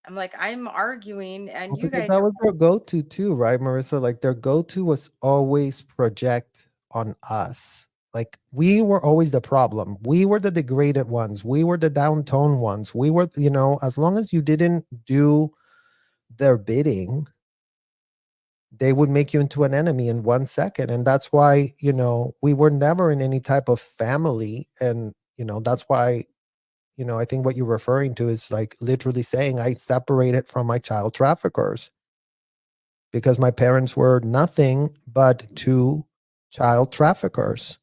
I'm like, I'm arguing, and well, you because guys that are. was their go-to too, right, Marissa? Like their go-to was always project on us. Like we were always the problem. We were the degraded ones. We were the downtone ones. We were, as long as you didn't do their bidding, they would make you into an enemy in 1 second. And that's why, we were never in any type of family. And, that's why, I think what you're referring to is like literally saying I separated from my child traffickers because my parents were nothing but two child traffickers.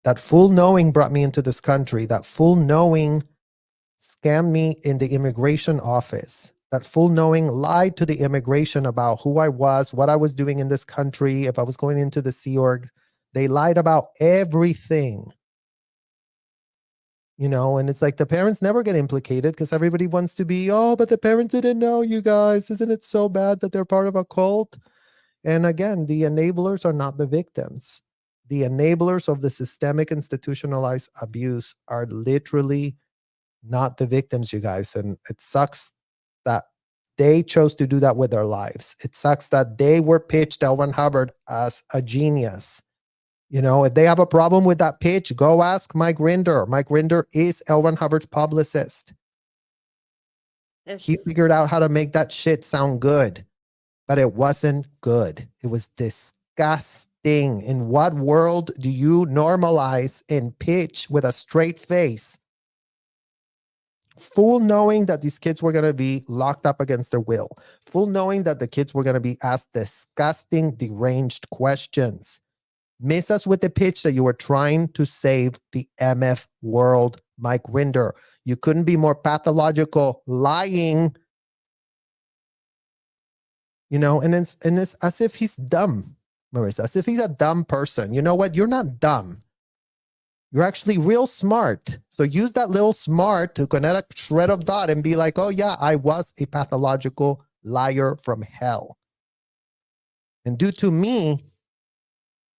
That full knowing brought me into this country. That full knowing scammed me in the immigration office. That full knowing lied to the immigration about who I was, what I was doing in this country, if I was going into the Sea Org. They lied about everything. And it's like the parents never get implicated because everybody wants to be, oh, but the parents didn't know, you guys. Isn't it so bad that they're part of a cult? And again, the enablers are not the victims. The enablers of the systemic institutionalized abuse are literally not the victims, you guys. And it sucks that they chose to do that with their lives. It sucks that they were pitched L. Ron Hubbard as a genius. If they have a problem with that pitch, go ask Mike Rinder. Mike Rinder is L. Ron Hubbard's publicist. He It's figured out how to make that shit sound good, but it wasn't good. It was disgusting. In what world do you normalize and pitch with a straight face? Full knowing that these kids were going to be locked up against their will. Full knowing that the kids were going to be asked disgusting, deranged questions. Miss us with the pitch that you were trying to save the MF world, Mike Rinder. You couldn't be more pathological lying, and it's as if he's dumb, Marissa, as if he's a dumb person. You know what? You're not dumb. You're actually real smart. So use that little smart to connect a shred of dot and be like, oh yeah, I was a pathological liar from hell. And due to me,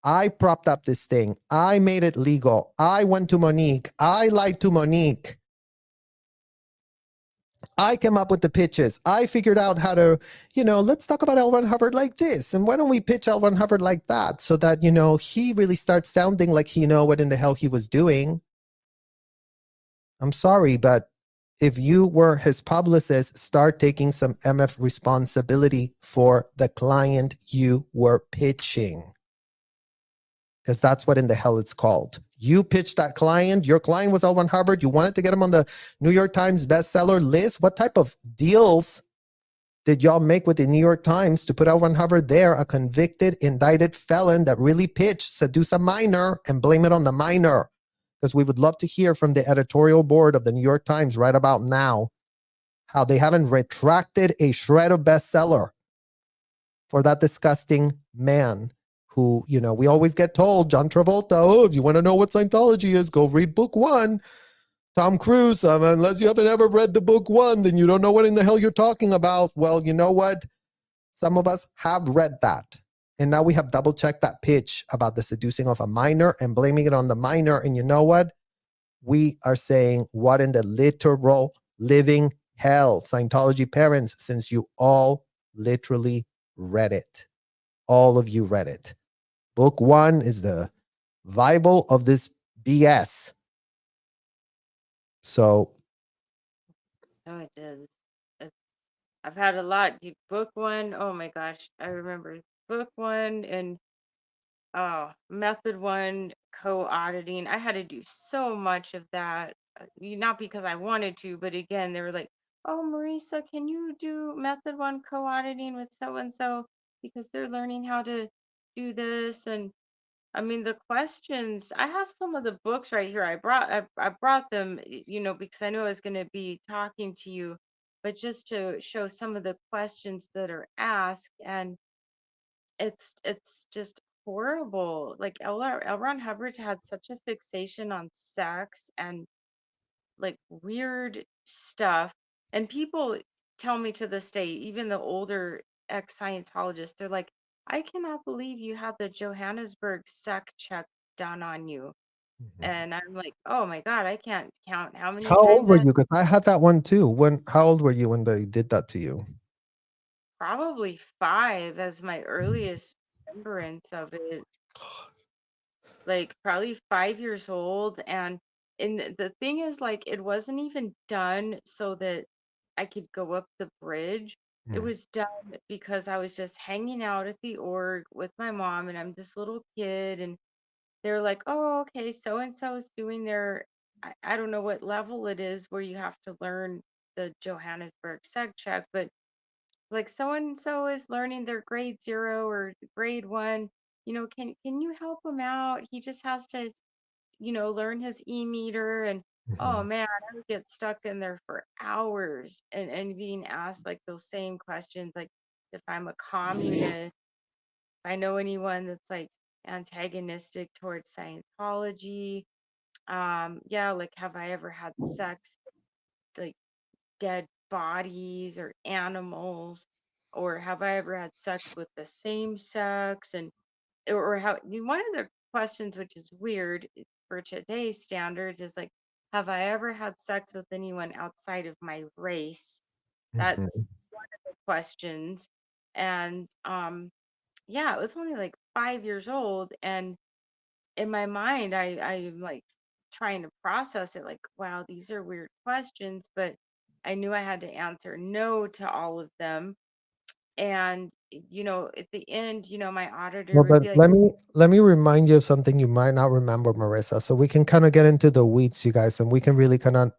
I propped up this thing. I made it legal. I went to Monique. I lied to Monique. I came up with the pitches. I figured out how to, let's talk about L. Ron Hubbard like this. And why don't we pitch L. Ron Hubbard like that so that, he really starts sounding like he know what in the hell he was doing. I'm sorry, but if you were his publicist, start taking some MF responsibility for the client you were pitching. Because that's what in the hell it's called. You pitched that client. Your client was L. Ron Hubbard. You wanted to get him on the New York Times bestseller list. What type of deals did y'all make with the New York Times to put L. Ron Hubbard there, a convicted, indicted felon that really pitched seduce a minor and blame it on the minor? Because we would love to hear from the editorial board of the New York Times right about now how they haven't retracted a shred of bestseller for that disgusting man who, we always get told, John Travolta, oh, if you want to know what Scientology is, go read book 1. Tom Cruise, unless you haven't ever read the book 1, then you don't know what in the hell you're talking about. Well, you know what? Some of us have read that. And now we have double checked that pitch about the seducing of a minor and blaming it on the minor. And you know what? We are saying, what in the literal living hell, Scientology parents, since you all literally read it. all of you read it. Book 1 is the Bible of this BS. So Oh, it does. I've had a lot. Book 1, oh my gosh, I remember book 1 and method 1, co-auditing. I had to do so much of that. Not because I wanted to, but again, they were like, "Oh, Marisa, can you do method 1 co-auditing with so and so because they're learning how to do this?" And I mean, the questions, I have some of the books right here. I brought them, because I knew I was going to be talking to you, but just to show some of the questions that are asked, and it's just horrible. Like L. Ron Hubbard had such a fixation on sex and like weird stuff, and people tell me to this day, even the older ex-Scientologists, they're like, I cannot believe you had the Johannesburg sec check done on you. And I'm like, oh my God, I can't count how many how old times were I you? Because I had that one too. How old were you when they did that to you? probably 5 as my earliest remembrance of it. Like probably 5 years old. And the thing is, like, it wasn't even done so that I could go up the bridge. It Mm. was done because I was just hanging out at the org with my mom, and I'm this little kid, and they're like, oh, okay, so and so is doing their, I don't know what level it is where you have to learn the Johannesburg seg check, but like so and so is learning their grade 0 or grade 1. Can you help him out? He just has to, learn his e-meter. And oh Mhm. man, I would get stuck in there for hours and being asked like those same questions, like if I'm a communist, if I know anyone that's like antagonistic towards Scientology. Yeah, like have I ever had sex with like dead bodies or animals? Or have I ever had sex with the same sex? And or how one of the questions, which is weird for today's standards, is like, have I ever had sex with anyone outside of my race? That's Mhm. the questions. And yeah, it was only like 5 years old, and in my mind, I'm like trying to process it, like, wow, these are weird questions, but I knew I had to answer no to all of them. And at the end, my auditor Well, would but be like, let me remind you of something you might not remember, Marissa, so we can kind of get into the weeds, you guys, and we can really kind of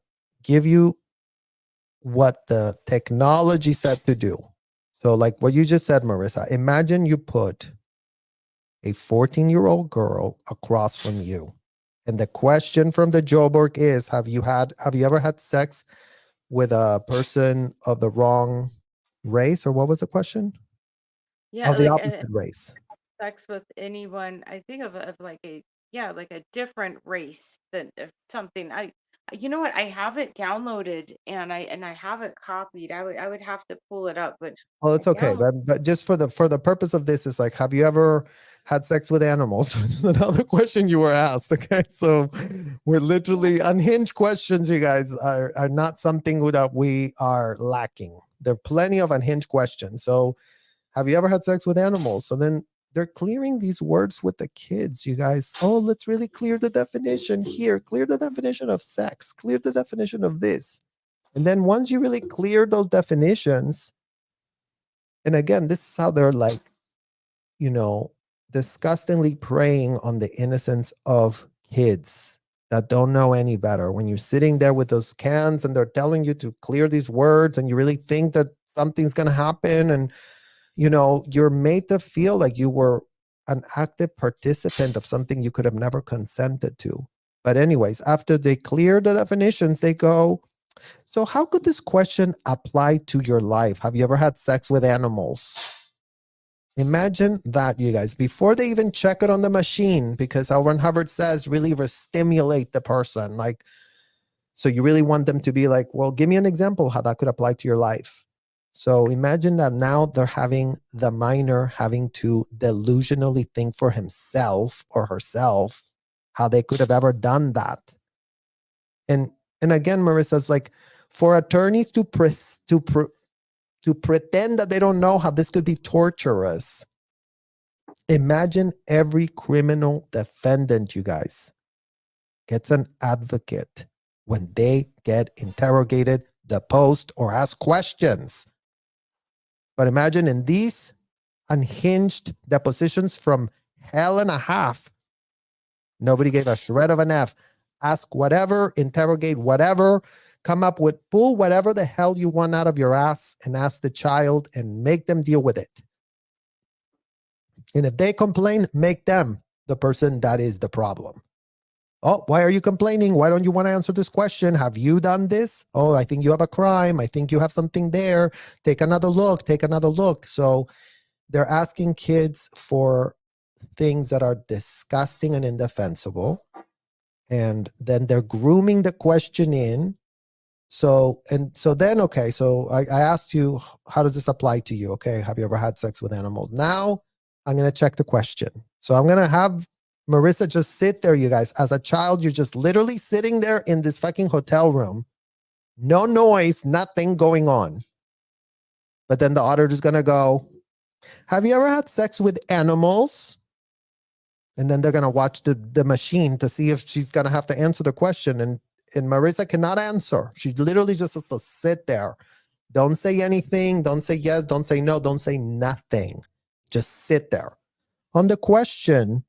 give you what the technology said to do. So, like what you just said, Marissa, imagine you put a 14-year-old girl across from you, and the question from the Joburg is, have you ever had sex with a person of the wrong race, or what was the question? yeah, Of the like opposite race. sex with anyone. I think of like a, yeah, like a different race than something. You know what? I have it downloaded, and I have it copied. I would have to pull it up, but Well, I it's okay. downloaded. But just for the purpose of this, is like, have you ever had sex with animals? Which is another question you were asked. Okay, so we're literally unhinged questions. You guys are not something that we are lacking. There are plenty of unhinged questions. So, have you ever had sex with animals? So then they're clearing these words with the kids. You guys, oh, let's really clear the definition here. Clear the definition of sex. Clear the definition of this. And then once you really clear those definitions, and again, this is how they're like, you know, disgustingly preying on the innocence of kids that don't know any better. When you're sitting there with those cans and they're telling you to clear these words, and you really think that something's going to happen, and you're made to feel like you were an active participant of something you could have never consented to. But anyways, after they clear the definitions, they go, so how could this question apply to your life? Have you ever had sex with animals? Imagine that, you guys, before they even check it on the machine, because Alvin Hubbard says really stimulate the person. Like, so you really want them to be like, well, give me an example how that could apply to your life. So imagine that now they're having the minor having to delusionally think for himself or herself how they could have ever done that. And and again, Marissa's like, for attorneys to pretend that they don't know how this could be torturous. Imagine every criminal defendant, you guys, gets an advocate when they get interrogated, deposed, or asked questions. But imagine in these unhinged depositions from hell and a half, nobody gave a shred of an F. Ask whatever, interrogate whatever, come up with, pull whatever the hell you want out of your ass and ask the child and make them deal with it. And if they complain, make them the person that is the problem. Oh, why are you complaining? Why don't you want to answer this question? Have you done this? Oh, I think you have a crime. I think you have something there. Take another look. Take another look. So they're asking kids for things that are disgusting and indefensible. And then they're grooming the question in. So then, okay, so I asked you, how does this apply to you? Okay, have you ever had sex with animals? Now I'm going to check the question. So I'm going to have Marissa just sit there, you guys. As a child, you're just literally sitting there in this fucking hotel room. No noise, nothing going on. But then the auditor is going to go, have you ever had sex with animals? And then they're going to watch the machine to see if she's going to have to answer the question. And Marissa cannot answer. She literally just has to sit there. Don't say anything. Don't say yes. Don't say no. Don't say nothing. Just sit there. On the question,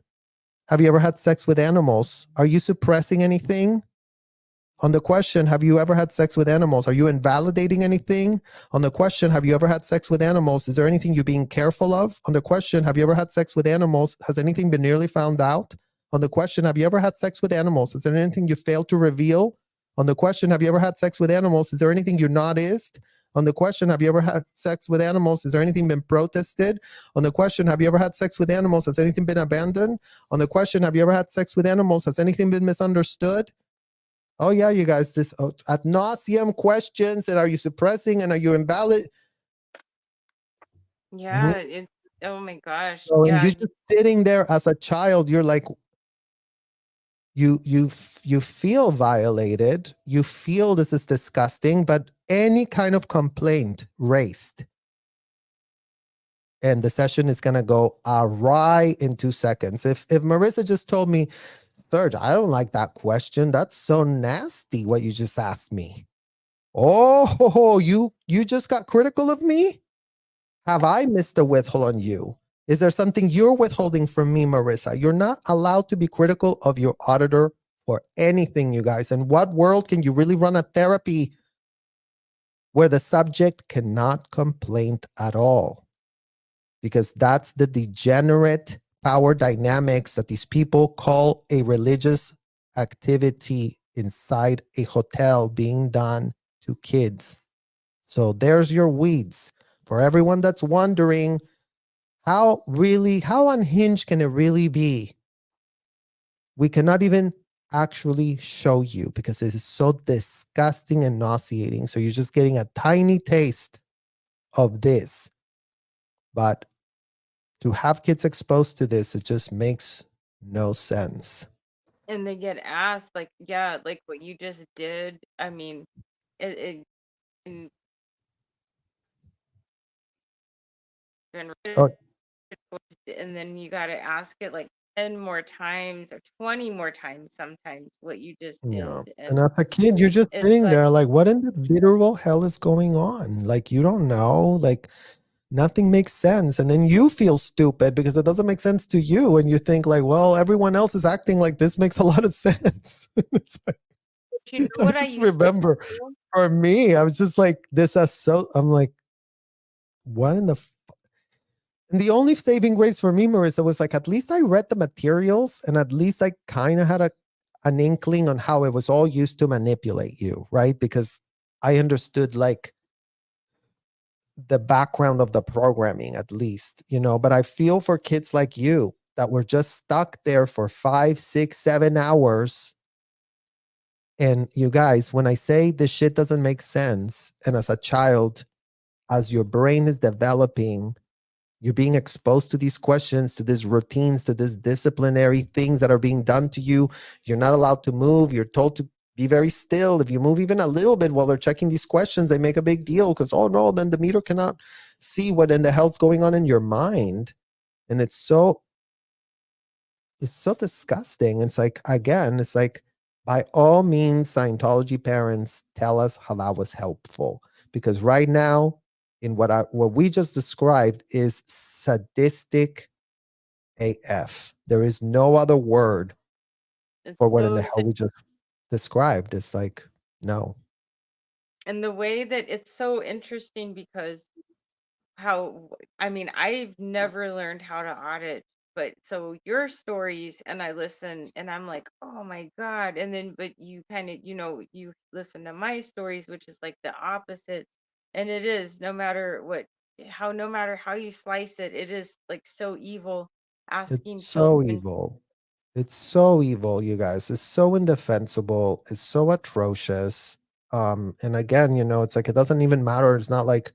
have you ever had sex with animals? Are you suppressing anything? On the question, have you ever had sex with animals? Are you invalidating anything? On the question, have you ever had sex with animals? Is there anything you're being careful of? On the question, have you ever had sex with animals? Has anything been nearly found out? On the question, have you ever had sex with animals? Is there anything you failed to reveal? On the question, have you ever had sex with animals? Is there anything you're not ist? On the question, have you ever had sex with animals? Is there anything been protested? On the question, have you ever had sex with animals? Has anything been abandoned? On the question, have you ever had sex with animals? Has anything been misunderstood? Oh yeah, you guys, this ad nauseum questions, and are you suppressing and are you invalid? Yeah, it's oh my gosh. So, and Yeah, you're just sitting there as a child, you're like, you feel violated, you feel this is disgusting, but any kind of complaint raised, and the session is gonna go awry in 2 seconds. If Marissa just told me, Serge, I don't like that question. That's so nasty what you just asked me. Oh, you just got critical of me? Have I missed a withhold on you? Is there something you're withholding from me, Marissa? You're not allowed to be critical of your auditor for anything, you guys. In what world can you really run a therapy where the subject cannot complain at all? Because that's the degenerate power dynamics that these people call a religious activity inside a hotel being done to kids. So there's your weeds. For everyone that's wondering, how unhinged can it really be? We cannot even actually show you because it is so disgusting and nauseating. So you're just getting a tiny taste of this. But to have kids exposed to this, it just makes no sense. and they get asked like, yeah, like what you just did. I mean, it and Oh, and then you got to ask it like 10 more times or 20 more times sometimes what you just did. yeah. And And as a kid, you're just it's sitting like, there like, what in the literal hell is going on? Like, you don't know. Like, nothing makes sense. And then you feel stupid because it doesn't make sense to you. And you think like, well, everyone else is acting like this makes a lot of sense. It's like, you know I what I just used to remember do? for me, I was just like, I'm like, what in the and the only saving grace for me, Marissa, was like, at least I read the materials and at least I kind of had an inkling on how it was all used to manipulate you, right? Because I understood like the background of the programming at least, but I feel for kids like you that were just stuck there for 5, 6, 7 hours. And you guys, when I say this shit doesn't make sense, and as a child, as your brain is developing, you're being exposed to these questions, to these routines, to these disciplinary things that are being done to you. You're not allowed to move. You're told to be very still. If you move even a little bit while they're checking these questions, they make a big deal because, oh no, then the meter cannot see what in the hell's going on in your mind. And it's so disgusting. It's like, again, it's like, by all means, Scientology parents, tell us how that was helpful. Because right now, in what we just described is sadistic AF. There is no other word It's for what in so the hell we just described. It's like, no. and the way that it's so interesting because how I mean, I've never learned how to audit, but so your stories and I listen and I'm like, oh my God. And then, but you kind of, you listen to my stories, which is like the opposite. And it is no matter how you slice it, it is like so evil It's asking so children. evil. It's so evil, you guys. It's so indefensible. It's so atrocious. And again, it's like, it doesn't even matter. It's not like,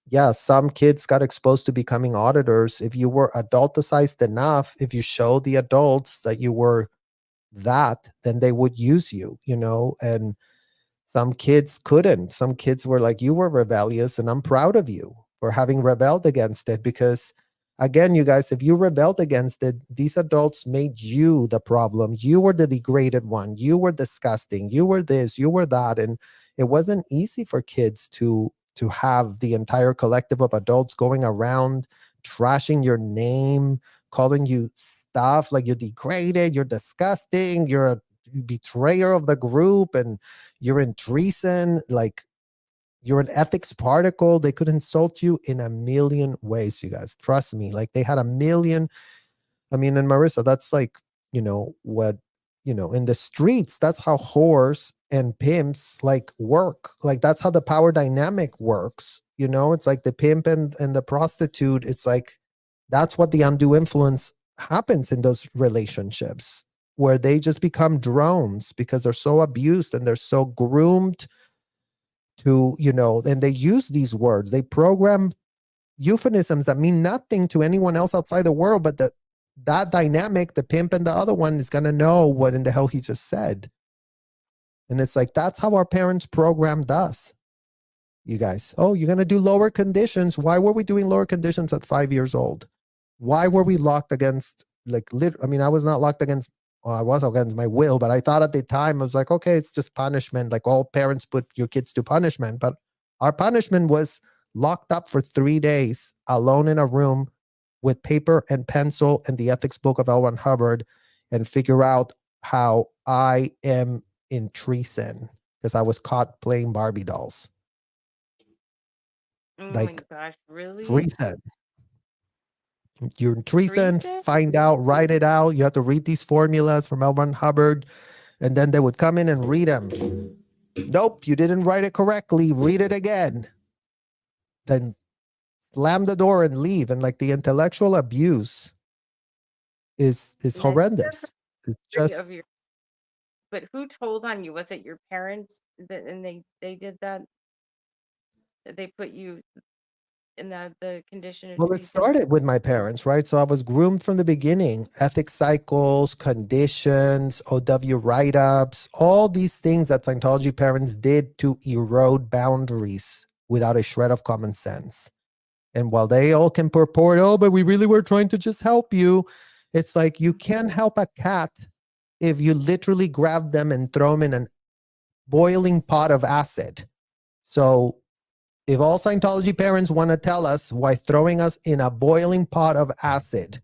yeah, some kids got exposed to becoming auditors. If you were adulticized enough, if you show the adults that you were that, then they would use you, and some kids couldn't. Some kids were like, you were rebellious, and I'm proud of you for having rebelled against it. Because, again, you guys, if you rebelled against it, these adults made you the problem. You were the degraded one. You were disgusting. You were this, you were that. And it wasn't easy for kids to have the entire collective of adults going around trashing your name, calling you stuff like you're degraded, you're disgusting, you're a betrayer of the group, and you're in treason, like you're an ethics particle. They could insult you in a million ways, you guys. Trust me. Like, they had a million. I mean, and Marissa, that's like, what, in the streets, that's how whores and pimps like work. Like, that's how the power dynamic works. It's like the pimp and the prostitute. It's like, that's what the undue influence happens in those relationships, where they just become drones because they're so abused and they're so groomed to, and they use these words. They program euphemisms that mean nothing to anyone else outside the world, but that dynamic, the pimp and the other one, is going to know what in the hell he just said. And it's like, that's how our parents programmed us, you guys. Oh, you're going to do lower conditions. Why were we doing lower conditions at 5 years old? Why were we locked against, like, I mean, I was not locked against, well, I was against my will, but I thought at the time, I was like, okay, it's just punishment. Like, all parents put your kids to punishment. But our punishment was locked up for 3 days, alone in a room with paper and pencil and the ethics book of L. Ron Hubbard, and figure out how I am in treason because I was caught playing Barbie dolls. Oh my Like, gosh, really? treason. You're in treason, Treason? find out, write it out. You have to read these formulas from L. Ron Hubbard, and then they would come in and read them. Nope, you didn't write it correctly. Read it again. Then slam the door and leave. And like, the intellectual abuse is Yeah, I think that's a horrendous. It's theory just, of your. But who told on you? Was it your parents that and they did that? That they put you in the condition of well, it treason? started with my parents, right? So I was groomed from the beginning. Ethics cycles, conditions, OW write-ups, all these things that Scientology parents did to erode boundaries without a shred of common sense. And while they all can purport, oh, but we really were trying to just help you, it's like, you can't help a cat if you literally grab them and throw them in a boiling pot of acid. So if all Scientology parents want to tell us why throwing us in a boiling pot of acid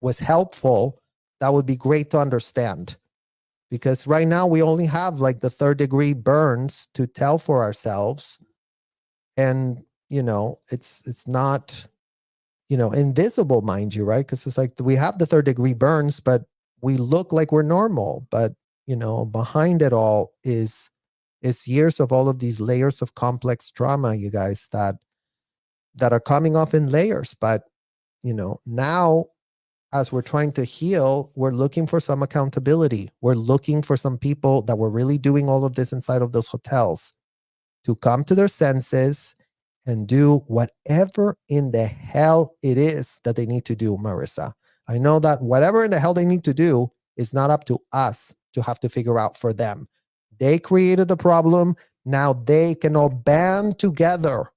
was helpful, that would be great to understand. Because right now we only have like the 3rd-degree burns to tell for ourselves. And, it's not, invisible, mind you, right? Because it's like, we have the 3rd-degree burns, but we look like we're normal. But, behind it all is years of all of these layers of complex trauma, you guys, that are coming off in layers. But, now, as we're trying to heal, we're looking for some accountability. We're looking for some people that were really doing all of this inside of those hotels to come to their senses and do whatever in the hell it is that they need to do, Marissa. I know that whatever in the hell they need to do is not up to us to have to figure out for them. They created the problem. Now they can all band together.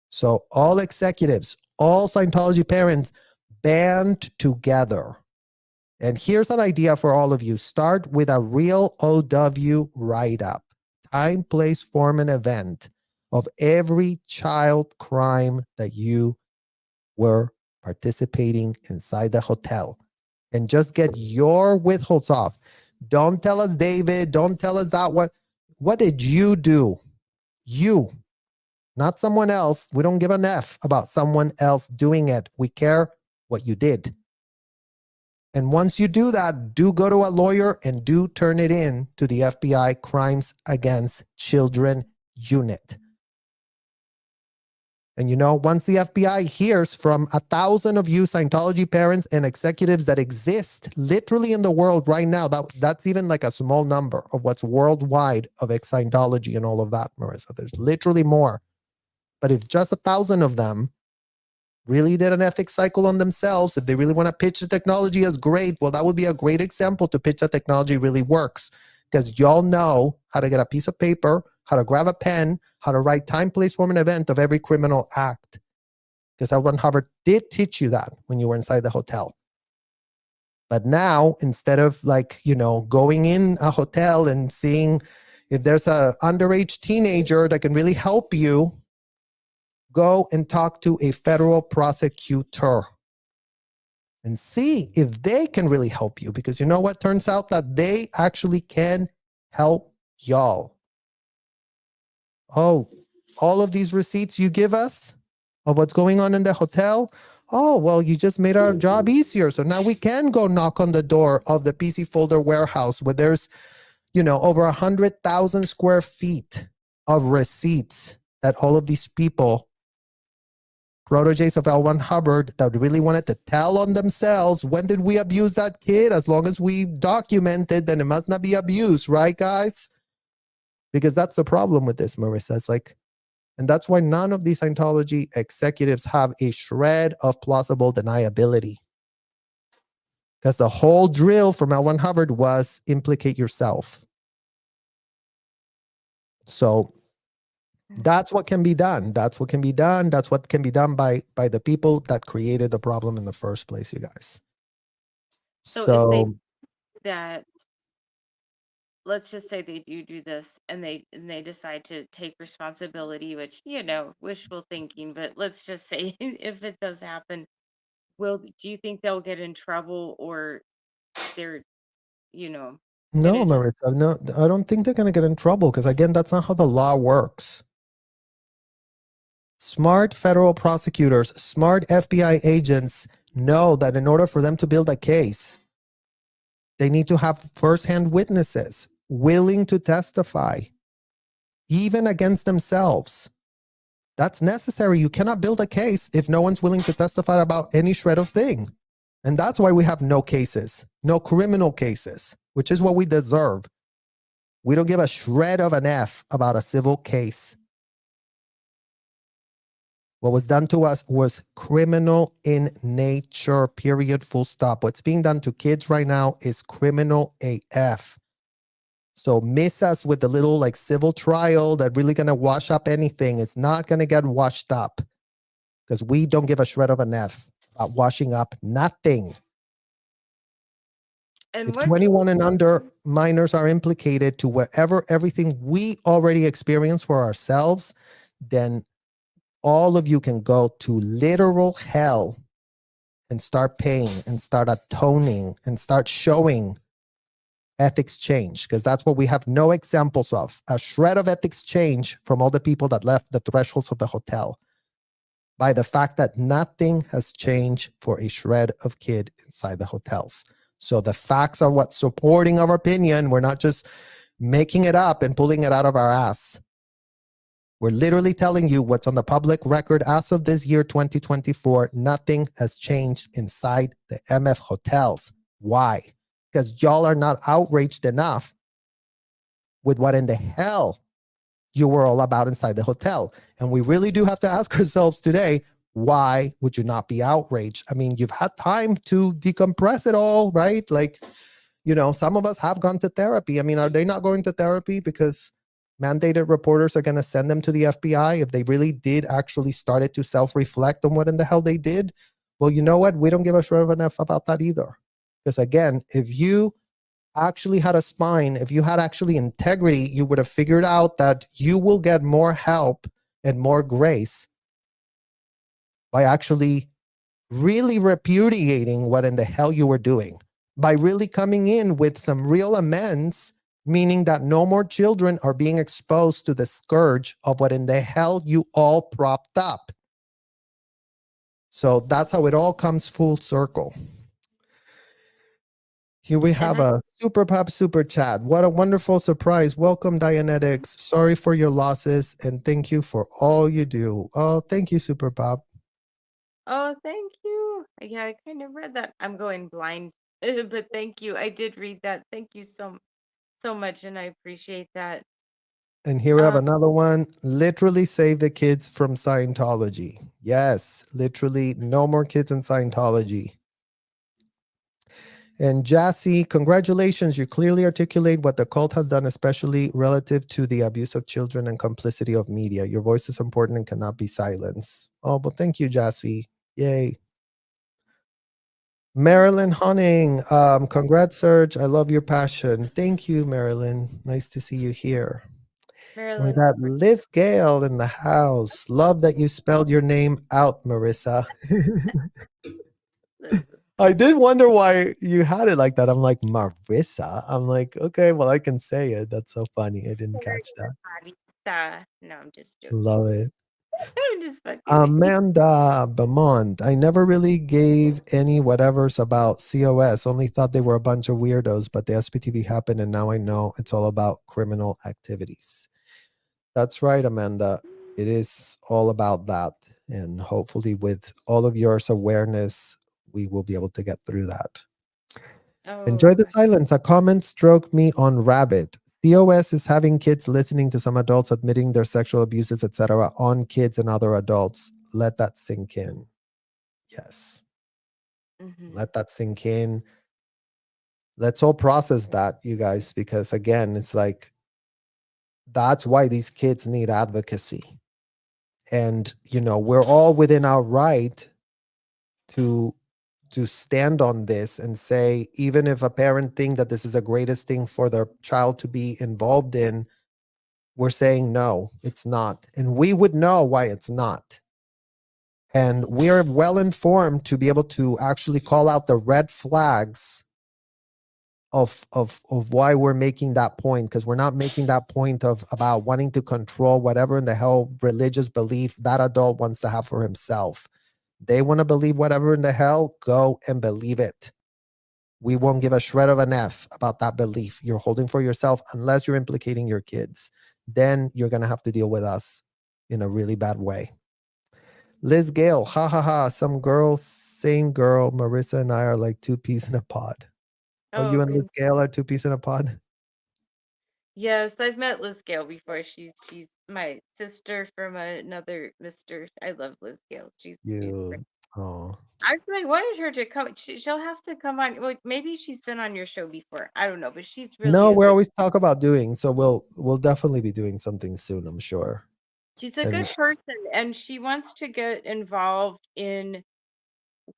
So all executives, all Scientology parents band together. And here's an idea for all of you. Start with a real OW write-up. Time, place, form, and event of every child crime that you were participating inside the hotel. And just get your withholds off. Don't tell us, David. Don't tell us that. What did you do? You, not someone else. We don't give an F about someone else doing it. We care what you did. And once you do that, do go to a lawyer and do turn it in to the FBI Crimes Against Children Unit. And once the FBI hears from 1,000 of you Scientology parents and executives that exist literally in the world right now, that's even like a small number of what's worldwide of Scientology and all of that, Marissa. There's literally more. But if just 1,000 of them really did an ethics cycle on themselves, if they really want to pitch the technology as great, well, that would be a great example to pitch that technology really works. Because y'all know how to get a piece of paper, how to grab a pen, how to write time, place, form, and event of every criminal act. Because L. Ron Hubbard did teach you that when you were inside the hotel. But now, instead of going in a hotel and seeing if there's an underage teenager that can really help you, go and talk to a federal prosecutor and see if they can really help you. Because you know what? Turns out that they actually can help y'all. Oh, all of these receipts you give us of what's going on in the hotel. Oh, well, you just made our job easier. So now we can go knock on the door of the PC folder warehouse where there's, over 100,000 square feet of receipts that all of these people, proteges of L. Ron Hubbard, that really wanted to tell on themselves, when did we abuse that kid? As long as we documented, then it must not be abuse, right, guys? Because that's the problem with this, Marissa. It's and that's why none of these Scientology executives have a shred of plausible deniability. Because the whole drill from L. Ron Hubbard was implicate yourself. So that's what can be done. That's what can be done. That's what can be done by the people that created the problem in the first place, you guys. So if that, let's just say they do this and they decide to take responsibility, which, wishful thinking, but let's just say if it does happen, do you think they'll get in trouble, or they're, No, gonna just... Marissa, no, I don't think they're going to get in trouble because, again, that's not how the law works. Smart federal prosecutors, smart FBI agents know that in order for them to build a case, they need to have firsthand witnesses willing to testify, even against themselves. That's necessary. You cannot build a case if no one's willing to testify about any shred of thing. And that's why we have no cases, no criminal cases, which is what we deserve. We don't give a shred of an F about a civil case. What was done to us was criminal in nature, period, full stop. What's being done to kids right now is criminal AF. So miss us with the little civil trial that really going to wash up anything. It's not going to get washed up because we don't give a shred of an F about washing up nothing. And if 21 and under minors are implicated to wherever everything we already experienced for ourselves, then all of you can go to literal hell and start paying and start atoning and start showing ethics change, because that's what we have no examples of. A shred of ethics change from all the people that left the thresholds of the hotel by the fact that nothing has changed for a shred of kid inside the hotels. So the facts are what's supporting our opinion. We're not just making it up and pulling it out of our ass. We're literally telling you what's on the public record as of this year, 2024. Nothing has changed inside the MF hotels. Why? Because y'all are not outraged enough with what in the hell you were all about inside the hotel. And we really do have to ask ourselves today, why would you not be outraged? I mean, you've had time to decompress it all, right? Some of us have gone to therapy. I mean, are they not going to therapy because mandated reporters are going to send them to the FBI if they really did actually started to self-reflect on what in the hell they did? Well, you know what? We don't give a shred of an F about that either. Because again, if you actually had a spine, if you had actually integrity, you would have figured out that you will get more help and more grace by actually really repudiating what in the hell you were doing, by really coming in with some real amends, meaning that no more children are being exposed to the scourge of what in the hell you all propped up. So that's how it all comes full circle. Here we have a super pop super chat. What a wonderful surprise. Welcome, Dianetics. Sorry for your losses and thank you for all you do. Oh, thank you, super pop. Oh, thank you. Yeah, I kind of read that. I'm going blind, but thank you. I did read that. Thank you so much, and I appreciate that. And here we have another one. Literally save the kids from Scientology. Yes, literally no more kids in Scientology. And Jassy, congratulations. You clearly articulate what the cult has done, especially relative to the abuse of children and complicity of media. Your voice is important and cannot be silenced. Oh, but thank you, Jassy. Yay. Marilyn Hunning, congrats, Serge. I love your passion. Thank you, Marilyn. Nice to see you here. We Marilyn, got Liz Gale in the house. Love that you spelled your name out, Marissa. I did wonder why you had it like that. I'm like, Marissa. I'm like, okay, well, I can say it. That's so funny. I didn't catch that. Marisa. No, I'm just joking. Love it. I'm just fucking with you. Amanda Beaumont. I never really gave any whatevers about COS. Only thought they were a bunch of weirdos, but the SPTV happened and now I know it's all about criminal activities. That's right, Amanda. It is all about that. And hopefully with all of yours awareness, we will be able to get through that. Enjoy the silence. A comment stroked me on Rabbit. COS is having kids listening to some adults admitting their sexual abuses, etc., on kids and other adults. Let that sink in. Yes. Let that sink in. Let's all process that, you guys, because again, it's like that's why these kids need advocacy. And, you know, we're all within our right to stand on this and say, even if a parent think that this is the greatest thing for their child to be involved in, we're saying no, it's not. And we would know why it's not. And we're well informed to be able to actually call out the red flags of why we're making that point, because we're not making that point of about wanting to control whatever in the hell religious belief that adult wants to have for himself. They want to believe whatever in the hell, go and believe it. We won't give a shred of an F about that belief you're holding for yourself unless you're implicating your kids. Then you're going to have to deal with us in a really bad way. Liz Gale, ha ha ha. Some girl, same girl. Marissa and I are like two peas in a pod. Oh, you and Liz Gale are two peas in a pod? Yes, I've met Liz Gale before. She's my sister from another Mr. I love Liz Gale. She's great. Oh. Actually, I wanted her to come. She'll have to come on. Well, maybe she's been on your show before. I don't know, but she's really No, a we good. always talk about doing. So we'll definitely be doing something soon, I'm sure. She's a good person, and she wants to get involved in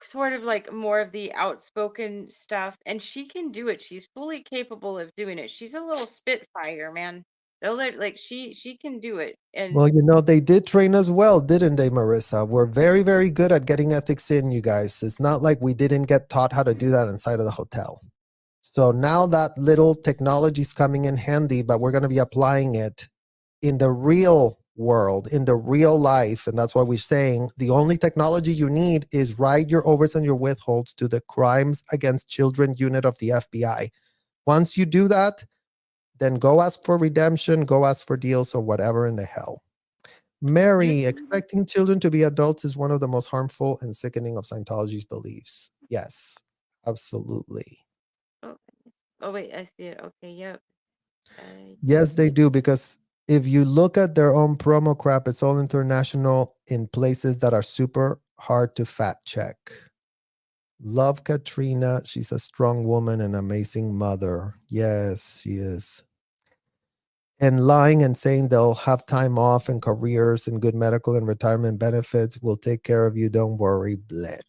sort of like more of the outspoken stuff, and she can do it. She's fully capable of doing it. She's a little spitfire, man. They'll like she can do it. And well, you know, they did train us well, didn't they, Marissa? We're very, very good at getting ethics in, you guys. It's not like we didn't get taught how to do that inside of the hotel. So now that little technology is coming in handy, but we're going to be applying it in the real world, in the real life. And that's why we're saying the only technology you need is write your overs and your withholds to the Crimes Against Children unit of the FBI. Once you do that, then go ask for redemption, go ask for deals or whatever in the hell. Mary, expecting children to be adults is one of the most harmful and sickening of Scientology's beliefs. Yes, absolutely. oh wait, I see it. Okay, yep. Yes, they do, because if you look at their own promo crap, it's all international in places that are super hard to fact check. Love Katrina. She's a strong woman and amazing mother. Yes, she is. and lying and saying they'll have time off and careers and good medical and retirement benefits will take care of you. Don't worry. Bleh.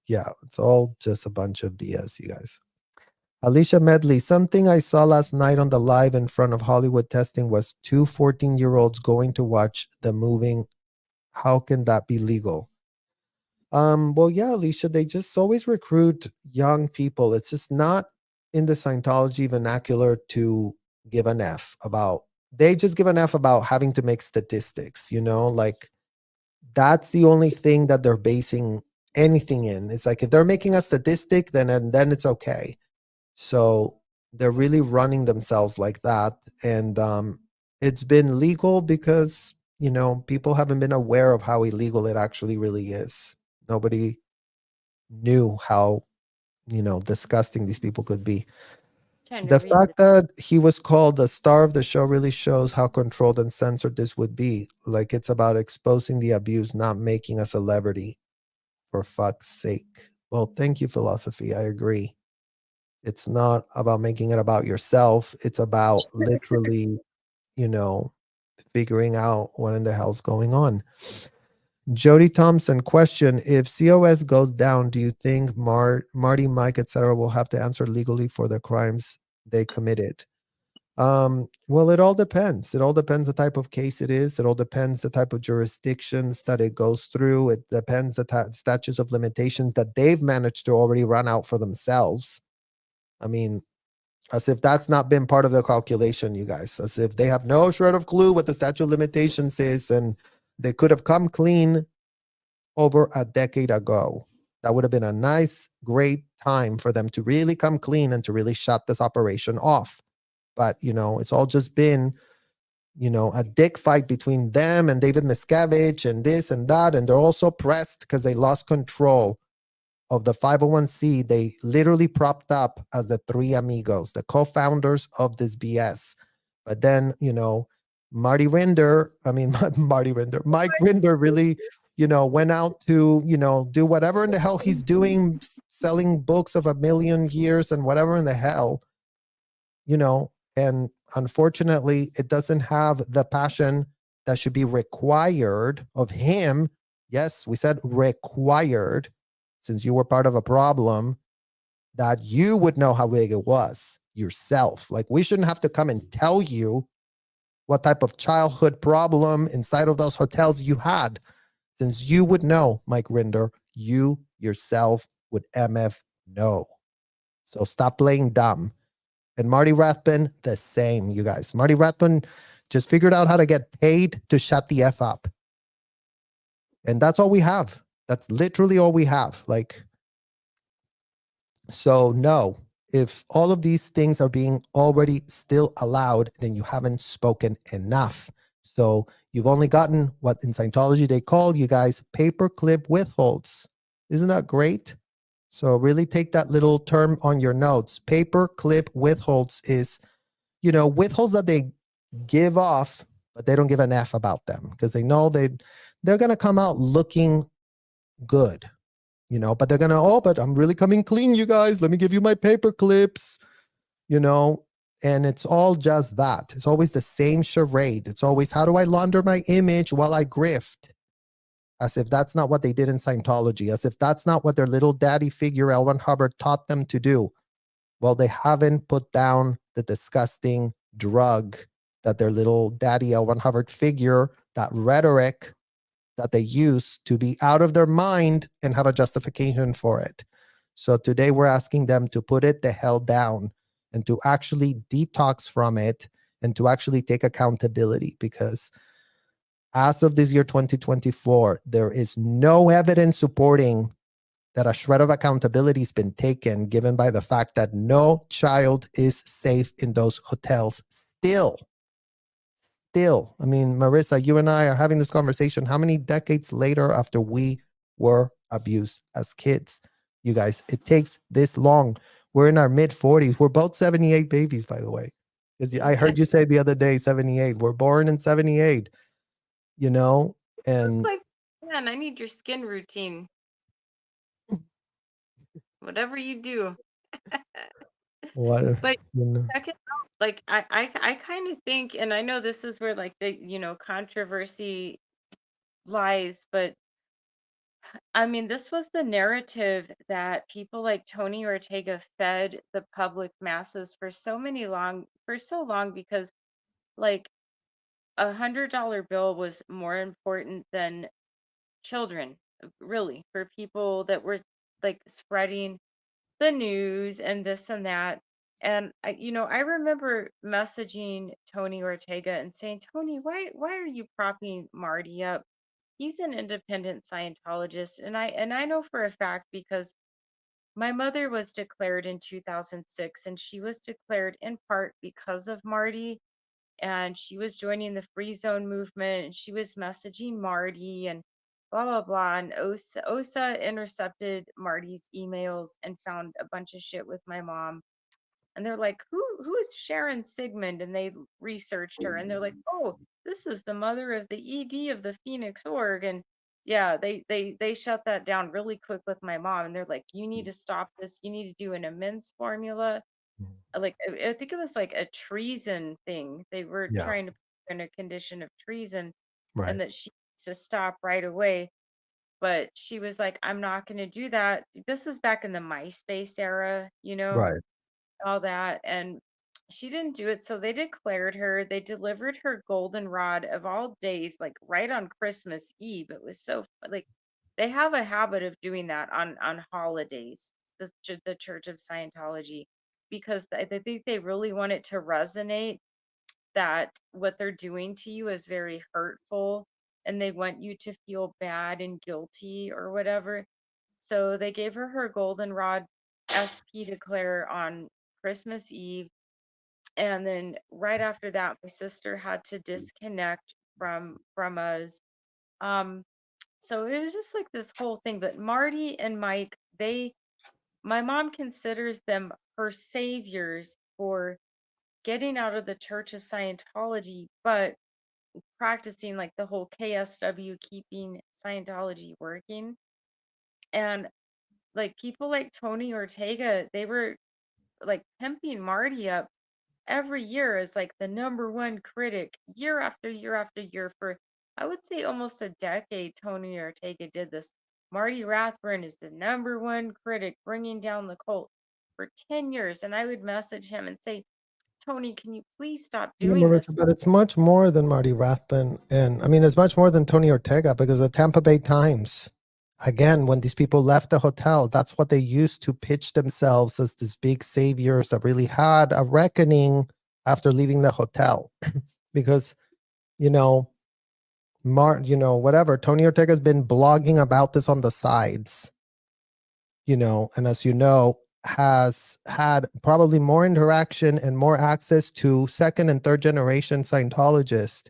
Yeah, it's all just a bunch of BS, you guys. Alicia Medley, something I saw last night on the live in front of Hollywood Testing was two 14-year-olds going to watch the movie. How can that be legal? Well, yeah, Alicia, they just always recruit young people. It's just not in the Scientology vernacular to give an F about, they just give an F about having to make statistics, like that's the only thing that they're basing anything in. It's like if they're making a statistic, then it's okay. So they're really running themselves like that. And it's been legal because, people haven't been aware of how illegal it actually really is. Nobody knew how, disgusting these people could be. Trying to The read fact that he was called the star of the show really shows how controlled and censored this would be. Like it's about exposing the abuse, not making a celebrity, for fuck's sake. Well, thank you, philosophy. I agree. It's not about making it about yourself. It's about literally, you know, figuring out what in the hell's going on. Jody Thompson, question: if COS goes down, do you think Marty, Mike, etc., will have to answer legally for the crimes they committed? Well, it all depends. It all depends the type of case it is. It all depends the type of jurisdictions that it goes through. It depends the statutes of limitations that they've managed to already run out for themselves. I mean, as if that's not been part of the calculation, you guys. As if they have no shred of clue what the statute of limitations is, and they could have come clean over a decade ago. That would have been a nice, great time for them to really come clean and to really shut this operation off. But, it's all just been, a dick fight between them and David Miscavige and this and that. And they're also pressed because they lost control of the 501c. They literally propped up as the three amigos, the co-founders of this BS. But then, Mike Rinder really, went out to, do whatever in the hell he's doing, selling books of 1,000,000 years and whatever in the hell, and unfortunately, it doesn't have the passion that should be required of him. Yes, we said required, since you were part of a problem, that you would know how big it was yourself. Like, we shouldn't have to come and tell you what type of childhood problem inside of those hotels you had, since you would know, Mike Rinder, you yourself would MF know. So stop playing dumb. And Marty Rathbun, the same, you guys. Marty Rathbun just figured out how to get paid to shut the F up. And that's all we have. That's literally all we have. So no, if all of these things are being already still allowed, then you haven't spoken enough. So you've only gotten what in Scientology they call, you guys, paperclip withholds. Isn't that great? So really take that little term on your notes. Paperclip withholds is, withholds that they give off, but they don't give an F about them because they know they're going to come out looking good, but they're going to, but I'm really coming clean, you guys. Let me give you my paper clips, and it's all just that. It's always the same charade. It's always, how do I launder my image while I grift? As if that's not what they did in Scientology, as if that's not what their little daddy figure, L. Ron Hubbard, taught them to do. Well, they haven't put down the disgusting drug that their little daddy, L. Ron Hubbard figure, that rhetoric that they use to be out of their mind and have a justification for it. So today we're asking them to put it the hell down and to actually detox from it and to actually take accountability, because as of this year 2024, there is no evidence supporting that a shred of accountability has been taken, given by the fact that no child is safe in those hotels still. I mean, Marissa, you and I are having this conversation how many decades later after we were abused as kids? You guys, it takes this long. We're in our mid-40s. We're both 78 babies, by the way. Because I heard you say the other day, 78. We're born in 78, and It's like, man, I need your skin routine. Whatever you do. What But you know? second, like I kind of think, and I know this is where like the controversy lies, but I mean, this was the narrative that people like Tony Ortega fed the public masses for so long because like $100 bill was more important than children, really, for people that were like spreading the news and this and that. And I remember messaging Tony Ortega and saying, Tony, why are you propping Marty up? He's an independent Scientologist, and I know for a fact because my mother was declared in 2006, and she was declared in part because of Marty, and she was joining the free zone movement, and she was messaging Marty and blah blah blah. And OSA intercepted Marty's emails and found a bunch of shit with my mom. And they're like, who is Sharon Sigmund? And they researched her, and they're like, oh, this is the mother of the ED of the Phoenix org. And yeah, they shut that down really quick with my mom, and they're like, you need to stop this. You need to do an amends formula. Like I think it was like a treason thing. They were Yeah, trying to put her in a condition of treason, and right, that she needs to stop right away. But she was like, I'm not going to do that. This is back in the MySpace era, right. all that. And she didn't do it. So they declared her, they delivered her goldenrod of all days, like right on Christmas Eve. It was so like they have a habit of doing that on holidays, the Church of Scientology, because they think they really want it to resonate that what they're doing to you is very hurtful, and they want you to feel bad and guilty or whatever. So they gave her goldenrod SP declare on Christmas Eve. And then right after that, my sister had to disconnect from us. Um, so it was just like this whole thing. But Marty and Mike, my mom considers them her saviors for getting out of the Church of Scientology, but practicing like the whole KSW, keeping Scientology working. And like people like Tony Ortega, they were like pimping Marty up every year as like the number one critic year after year after year for, I would say, almost a decade. Tony Ortega did this. Marty Rathburn is the number one critic bringing down the cult for 10 years. And I would message him and say, Tony, can you please stop Yeah, doing Marissa, this? but it's much more than Marty Rathbun, and I mean, it's much more than Tony Ortega because the Tampa Bay Times, again, when these people left the hotel, that's what they used to pitch themselves as these big saviors that really had a reckoning after leaving the hotel, because you know, whatever Tony Ortega's been blogging about this on the sides, and as you know, has had probably more interaction and more access to second and third generation Scientologists.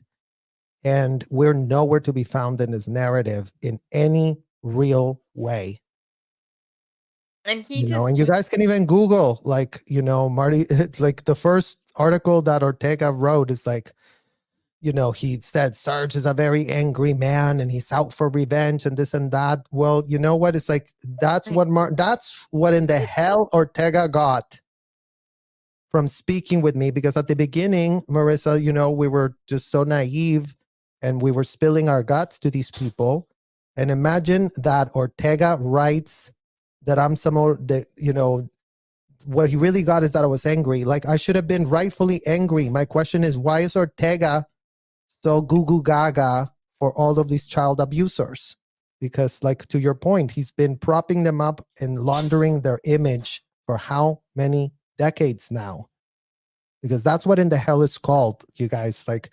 And we're nowhere to be found in his narrative in any real way. And he And just you was guys can even Google, like, Marty, like the first article that Ortega wrote is like, he said Serge is a very angry man and he's out for revenge and this and that. Well, you know what? It's like that's what in the hell Ortega got from speaking with me, because at the beginning, Marissa, we were just so naive and we were spilling our guts to these people. And imagine that Ortega writes that I'm some more that what he really got is that I was angry. Like I should have been rightfully angry. My question is, why is Ortega so goo goo gaga for all of these child abusers? Because, like, to your point, he's been propping them up and laundering their image for how many decades now? Because that's what in the hell it's called, you guys. Like,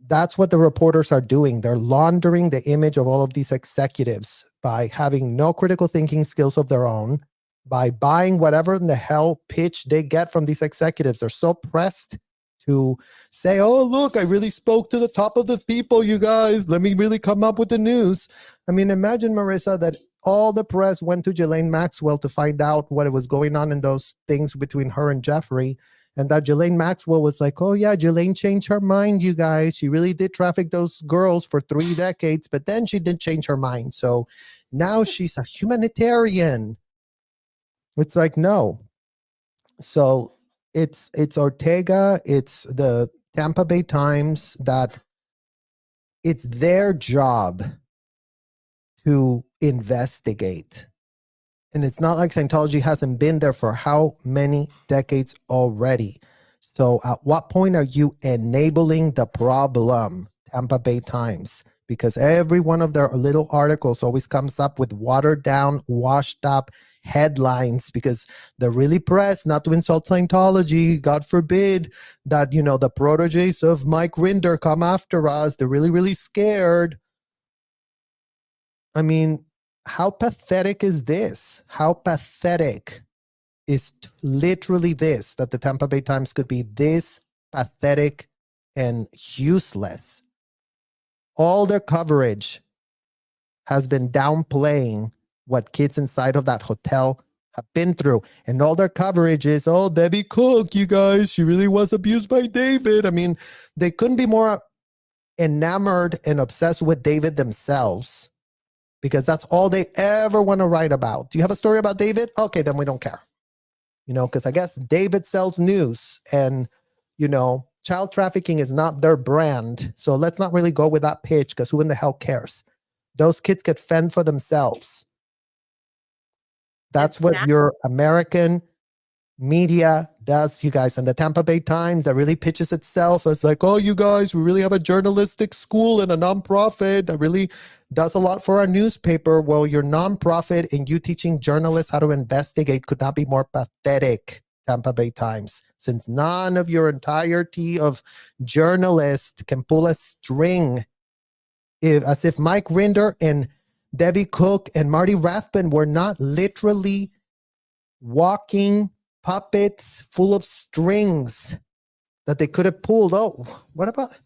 that's what the reporters are doing. They're laundering the image of all of these executives by having no critical thinking skills of their own, by buying whatever in the hell pitch they get from these executives. They're so pressed to say, oh, look, I really spoke to the top of the people, you guys. Let me really come up with the news. I mean, imagine, Marissa, that all the press went to Ghislaine Maxwell to find out what was going on in those things between her and Jeffrey. And that Ghislaine Maxwell was like, oh, yeah, Ghislaine changed her mind, you guys. She really did traffic those girls for 3 decades, but then she did change her mind. So now she's a humanitarian. It's like, no. So it's Ortega, it's the Tampa Bay Times, that it's their job to investigate. And it's not like Scientology hasn't been there for how many decades already. So at what point are you enabling the problem, Tampa Bay Times? Because every one of their little articles always comes up with watered down, washed up headlines, because they're really pressed not to insult Scientology. God forbid that, you know, the proteges of Mike Rinder come after us. They're really, really scared. I mean, how pathetic is this? How pathetic is literally this, that the Tampa Bay Times could be this pathetic and useless? All their coverage has been downplaying what kids inside of that hotel have been through. And all their coverage is, oh, Debbie Cook, you guys, she really was abused by David. I mean, they couldn't be more enamored and obsessed with David themselves, because that's all they ever want to write about. Do you have a story about David? Okay, then we don't care. You know, because I guess David sells news, and, you know, child trafficking is not their brand. So let's not really go with that pitch, because who in the hell cares? Those kids could fend for themselves. That's what your American media does, you guys. And the Tampa Bay Times, that really pitches itself as like, oh, you guys, we really have a journalistic school and a nonprofit that really does a lot for our newspaper. Well, your nonprofit and you teaching journalists how to investigate could not be more pathetic, Tampa Bay Times, since none of your entirety of journalists can pull a string, as if Mike Rinder and Debbie Cook and Marty Rathbun were not literally walking puppets full of strings that they could have pulled. Oh, what about?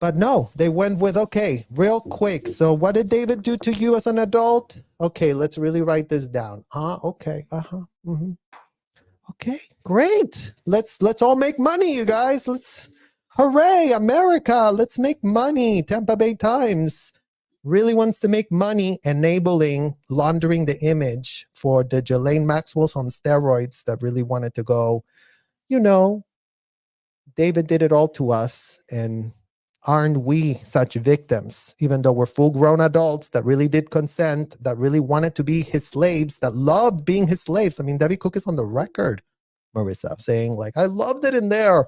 But no, they went with, okay, real quick. So what did David do to you as an adult? Okay, let's really write this down. Okay. Mm-hmm. Okay, great. Let's all make money, you guys. Hooray, America. Let's make money. Tampa Bay Times really wants to make money enabling laundering the image for the Ghislaine Maxwell's on steroids that really wanted to go, you know, David did it all to us, and aren't we such victims, even though we're full-grown adults that really did consent, that really wanted to be his slaves, that loved being his slaves. I mean, Debbie Cook is on the record, Marissa, saying like, I loved it in there.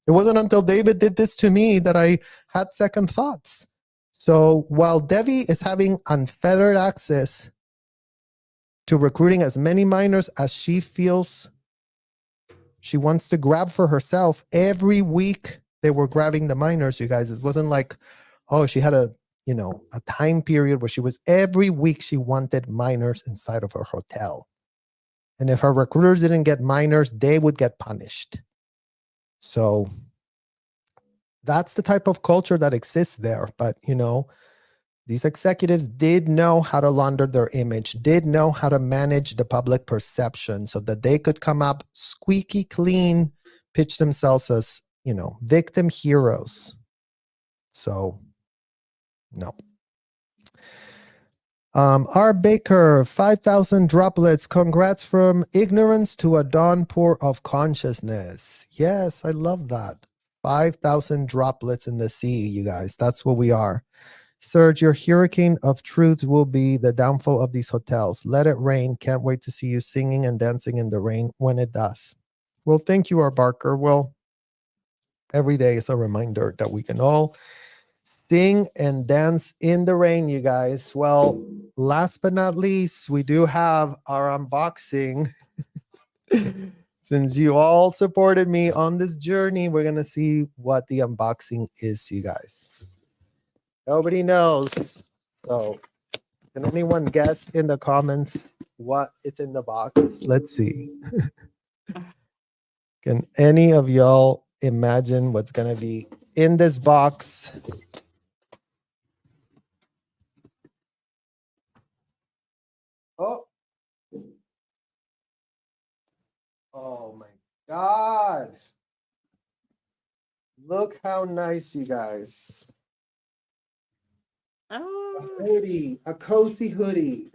It wasn't until David did this to me that I had second thoughts. So while Debbie is having unfettered access to recruiting as many minors as she feels she wants to grab for herself, every week they were grabbing the minors, you guys. It wasn't like, oh, she had a time period where she was, every week she wanted minors inside of her hotel. And if her recruiters didn't get minors, they would get punished. So that's the type of culture that exists there. But, these executives did know how to launder their image, did know how to manage the public perception so that they could come up squeaky clean, pitch themselves as, victim heroes. So, no. R. Baker, 5,000 droplets. Congrats from ignorance to a downpour of consciousness. Yes, I love that. 5,000 droplets in the sea, you guys. That's what we are. Serge, your hurricane of truth will be the downfall of these hotels. Let it rain. Can't wait to see you singing and dancing in the rain when it does. Well, thank you, R. Barker. Well, every day is a reminder that we can all sing and dance in the rain, you guys. Well, last but not least, we do have our unboxing. Since you all supported me on this journey, we're going to see what the unboxing is, you guys. Nobody knows. So, can anyone guess in the comments what is in the box? Let's see. Can any of y'all imagine what's going to be in this box? Oh. Oh my God. Look how nice, you guys. Oh, A hoodie, a cozy hoodie.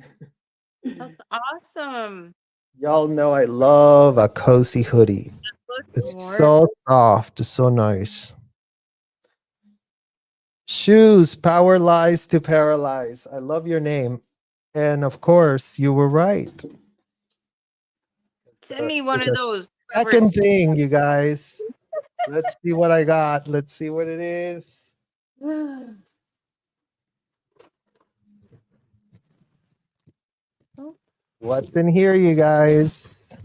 that's awesome. Y'all know I love a cozy hoodie. Looks It's warm. so soft, it's so nice. Shoes, power lies to paralyze. I love your name. And of course, you were right. Send me one of The those. second thing, you guys. Let's see what I got. Let's see what it is. What's in here, you guys?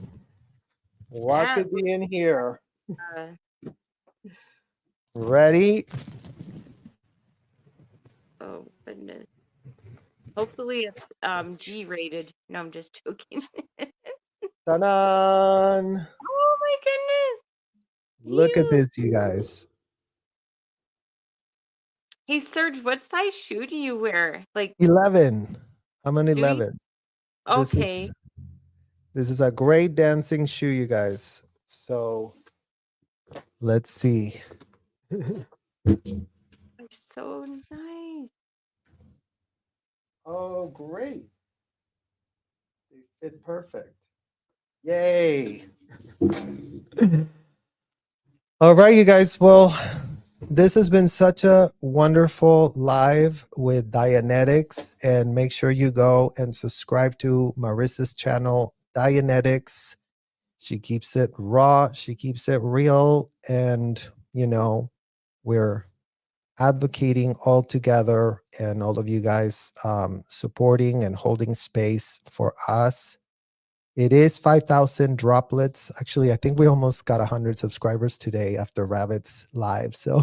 What That could be in here? uh, Ready? oh goodness. Hopefully it's G rated. No, I'm just joking. Ta-da! Oh my goodness. Look at You. this, you guys. Hey Serge, what size shoe do you wear? Like 11. I'm an do you 11. This is okay. this is a great dancing shoe, you guys. So let's see. They're so nice. Oh, great. They fit perfect. Yay. All right, you guys. Well, this has been such a wonderful live with Dianetics. And make sure you go and subscribe to Marissa's channel, Dianetics. She keeps it raw, she keeps it real. And, we're advocating all together and all of you guys supporting and holding space for us. It is 5,000 droplets. Actually, I think we almost got 100 subscribers today after Rabbit's live. So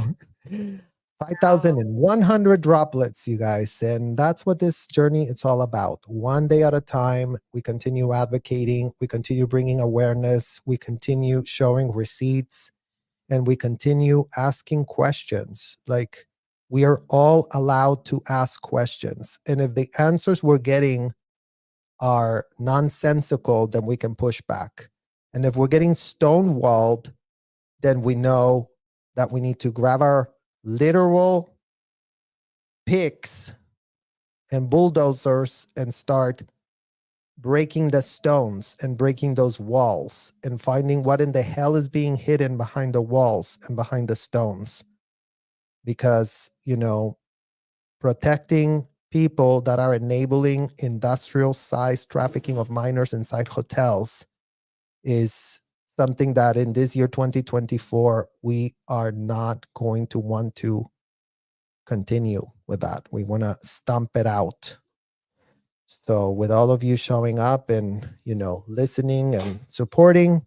Wow. 5,100 droplets, you guys. And that's what this journey it's all about. One day at a time, we continue advocating, we continue bringing awareness, we continue showing receipts, and we continue asking questions. Like, we are all allowed to ask questions. And if the answers we're getting are nonsensical, then we can push back. And if we're getting stonewalled, then we know that we need to grab our literal picks and bulldozers and start breaking the stones and breaking those walls and finding what in the hell is being hidden behind the walls and behind the stones. Because, protecting people that are enabling industrial size trafficking of minors inside hotels is something that in this year 2024 we are not going to want to continue with that. We want to stomp it out. So with all of you showing up and listening and supporting,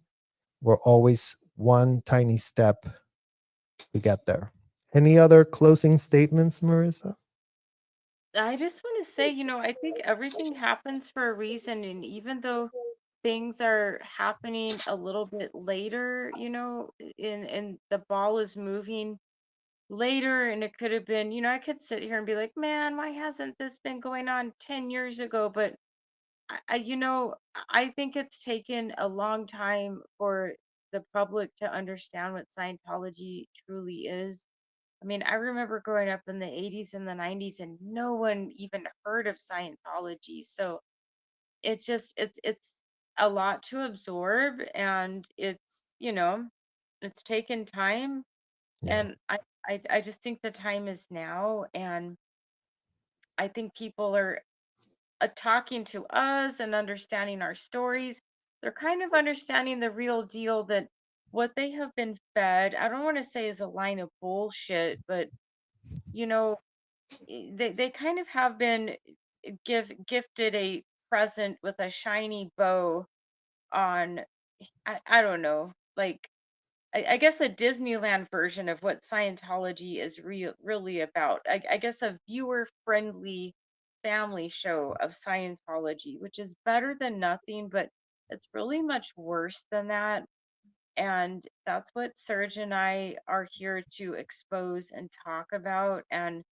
we're always one tiny step to get there. Any other closing statements, Marissa? I just want to say, I think everything happens for a reason. And even though things are happening a little bit later, and the ball is moving later, and it could have been, I could sit here and be like, man, why hasn't this been going on 10 years ago? But I think it's taken a long time for the public to understand what Scientology truly is. I mean, I remember growing up in the 80s and the 90s and no one even heard of Scientology. So it's a lot to absorb, and it's taken time, Yeah. and I just think the time is now, and I think people are talking to us and understanding our stories. They're kind of understanding the real deal, that what they have been fed, I don't want to say is a line of bullshit, but you know, they kind of have been gifted a present with a shiny bow on. I don't know, like I guess a Disneyland version of what Scientology is really about. I guess a viewer friendly family show of Scientology, which is better than nothing, but it's really much worse than that. And that's what Serge and I are here to expose and talk about. And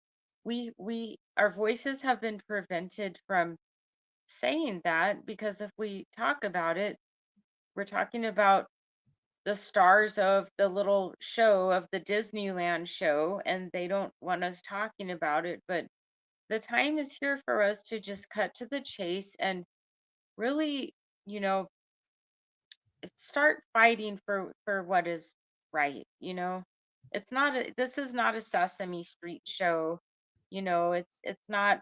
our voices have been prevented from saying that, because if we talk about it, we're talking about the stars of the little show of the Disneyland show, and they don't want us talking about it. But the time is here for us to just cut to the chase and really, you know, start fighting for what is right, this is not a Sesame Street show. It's not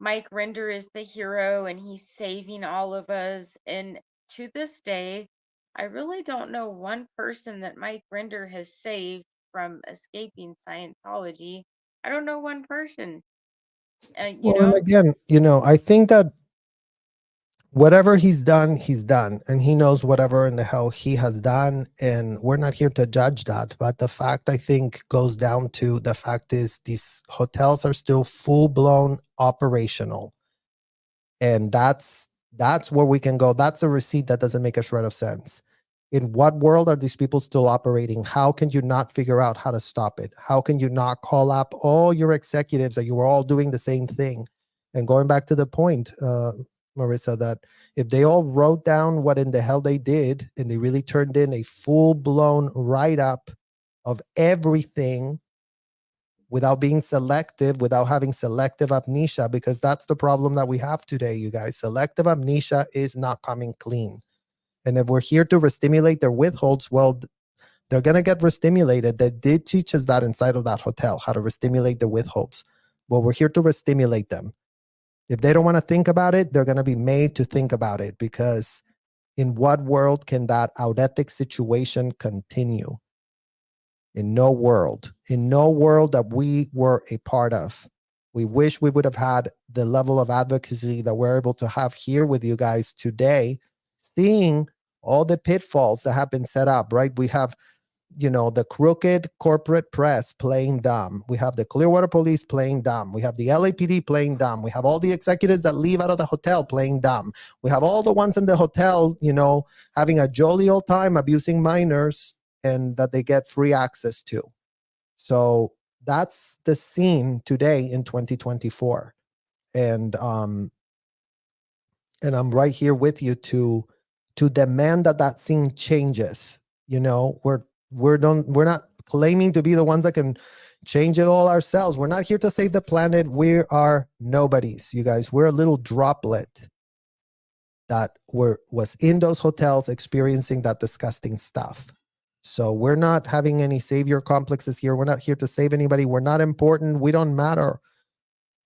Mike Rinder is the hero and he's saving all of us. And to this day, I really don't know one person that Mike Rinder has saved from escaping Scientology. I don't know one person. Well, and again, I think that whatever he's done, and he knows whatever in the hell he has done, and we're not here to judge that. But the fact, I think, goes down to the fact is these hotels are still full blown operational, and that's where we can go. That's a receipt that doesn't make a shred of sense. In what world are these people still operating? How can you not figure out how to stop it? How can you not call up all your executives that you were all doing the same thing? And going back to the point, Marissa, that if they all wrote down what in the hell they did and they really turned in a full-blown write-up of everything without being selective, without having selective amnesia, because that's the problem that we have today, you guys. Selective amnesia is not coming clean. And if we're here to restimulate their withholds, well, they're going to get restimulated. They did teach us that inside of that hotel, how to restimulate the withholds. Well, we're here to restimulate them. If they don't want to think about it, they're going to be made to think about it, because in what world can that auditing situation continue? In no world that we were a part of. We wish we would have had the level of advocacy that we're able to have here with you guys today, seeing all the pitfalls that have been set up, right? We have, the crooked corporate press playing dumb. We have the Clearwater Police playing dumb. We have the LAPD playing dumb. We have all the executives that leave out of the hotel playing dumb. We have all the ones in the hotel, having a jolly old time abusing minors and that they get free access to. So that's the scene today in 2024. And I'm right here with you to demand that scene changes. We're not claiming to be the ones that can change it all ourselves. We're not here to save the planet. We are nobodies, you guys. We're a little droplet that was in those hotels experiencing that disgusting stuff. So we're not having any savior complexes here. We're not here to save anybody. We're not important. We don't matter.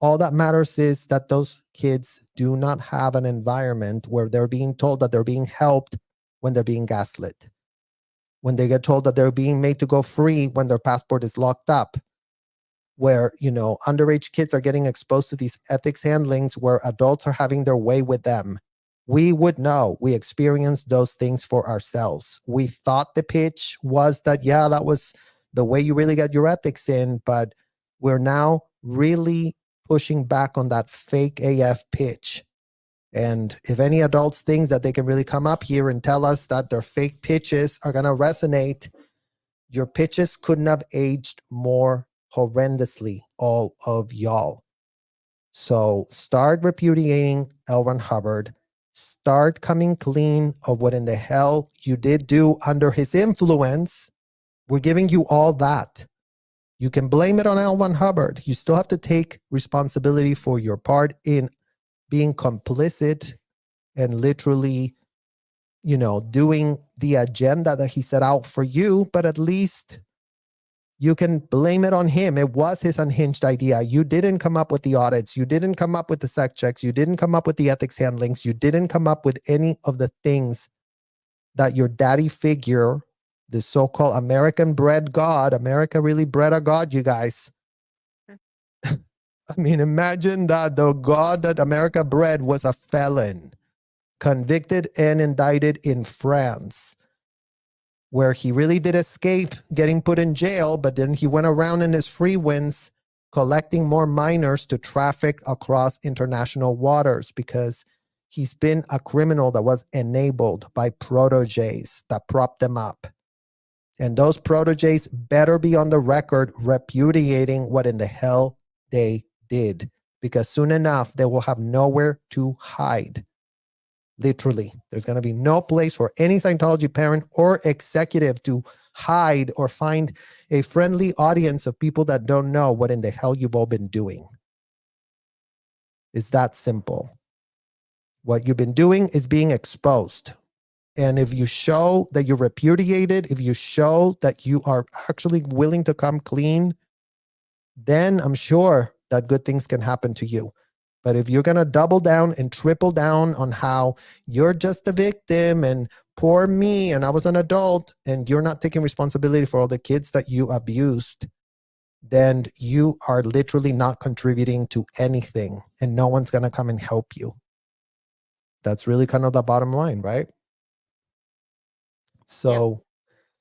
All that matters is that those kids do not have an environment where they're being told that they're being helped when they're being gaslit, when they get told that they're being made to go free when their passport is locked up, where, underage kids are getting exposed to these ethics handlings where adults are having their way with them. We would know. We experienced those things for ourselves. We thought the pitch was that, yeah, that was the way you really get your ethics in, but we're now really pushing back on that fake AF pitch. And if any adults think that they can really come up here and tell us that their fake pitches are going to resonate, your pitches couldn't have aged more horrendously, all of y'all. So start repudiating L. Ron Hubbard. Start coming clean of what in the hell you did do under his influence. We're giving you all that. You can blame it on L. Ron Hubbard. You still have to take responsibility for your part in being complicit and literally, doing the agenda that he set out for you, but at least you can blame it on him. It was his unhinged idea. You didn't come up with the audits. You didn't come up with the sec checks. You didn't come up with the ethics handlings. You didn't come up with any of the things that your daddy figure, the so-called American bred God, America really bred a God, you guys. I mean, imagine that the God that America bred was a felon, convicted and indicted in France, where he really did escape getting put in jail, but then he went around in his free wins collecting more minors to traffic across international waters, because he's been a criminal that was enabled by proteges that propped them up. And those proteges better be on the record repudiating what in the hell they did, because soon enough they will have nowhere to hide. Literally, there's going to be no place for any Scientology parent or executive to hide or find a friendly audience of people that don't know what in the hell you've all been doing. It's that simple. What you've been doing is being exposed. And if you show that you're repudiated, if you show that you are actually willing to come clean, then I'm sure that good things can happen to you. But if you're going to double down and triple down on how you're just a victim and poor me and I was an adult, and you're not taking responsibility for all the kids that you abused, then you are literally not contributing to anything and no one's going to come and help you. That's really kind of the bottom line, right? So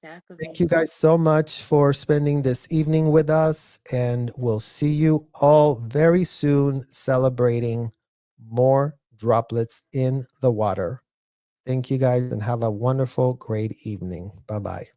Exactly. thank you guys so much for spending this evening with us, and we'll see you all very soon celebrating more droplets in the water. Thank you guys and have a wonderful, great evening. Bye-bye.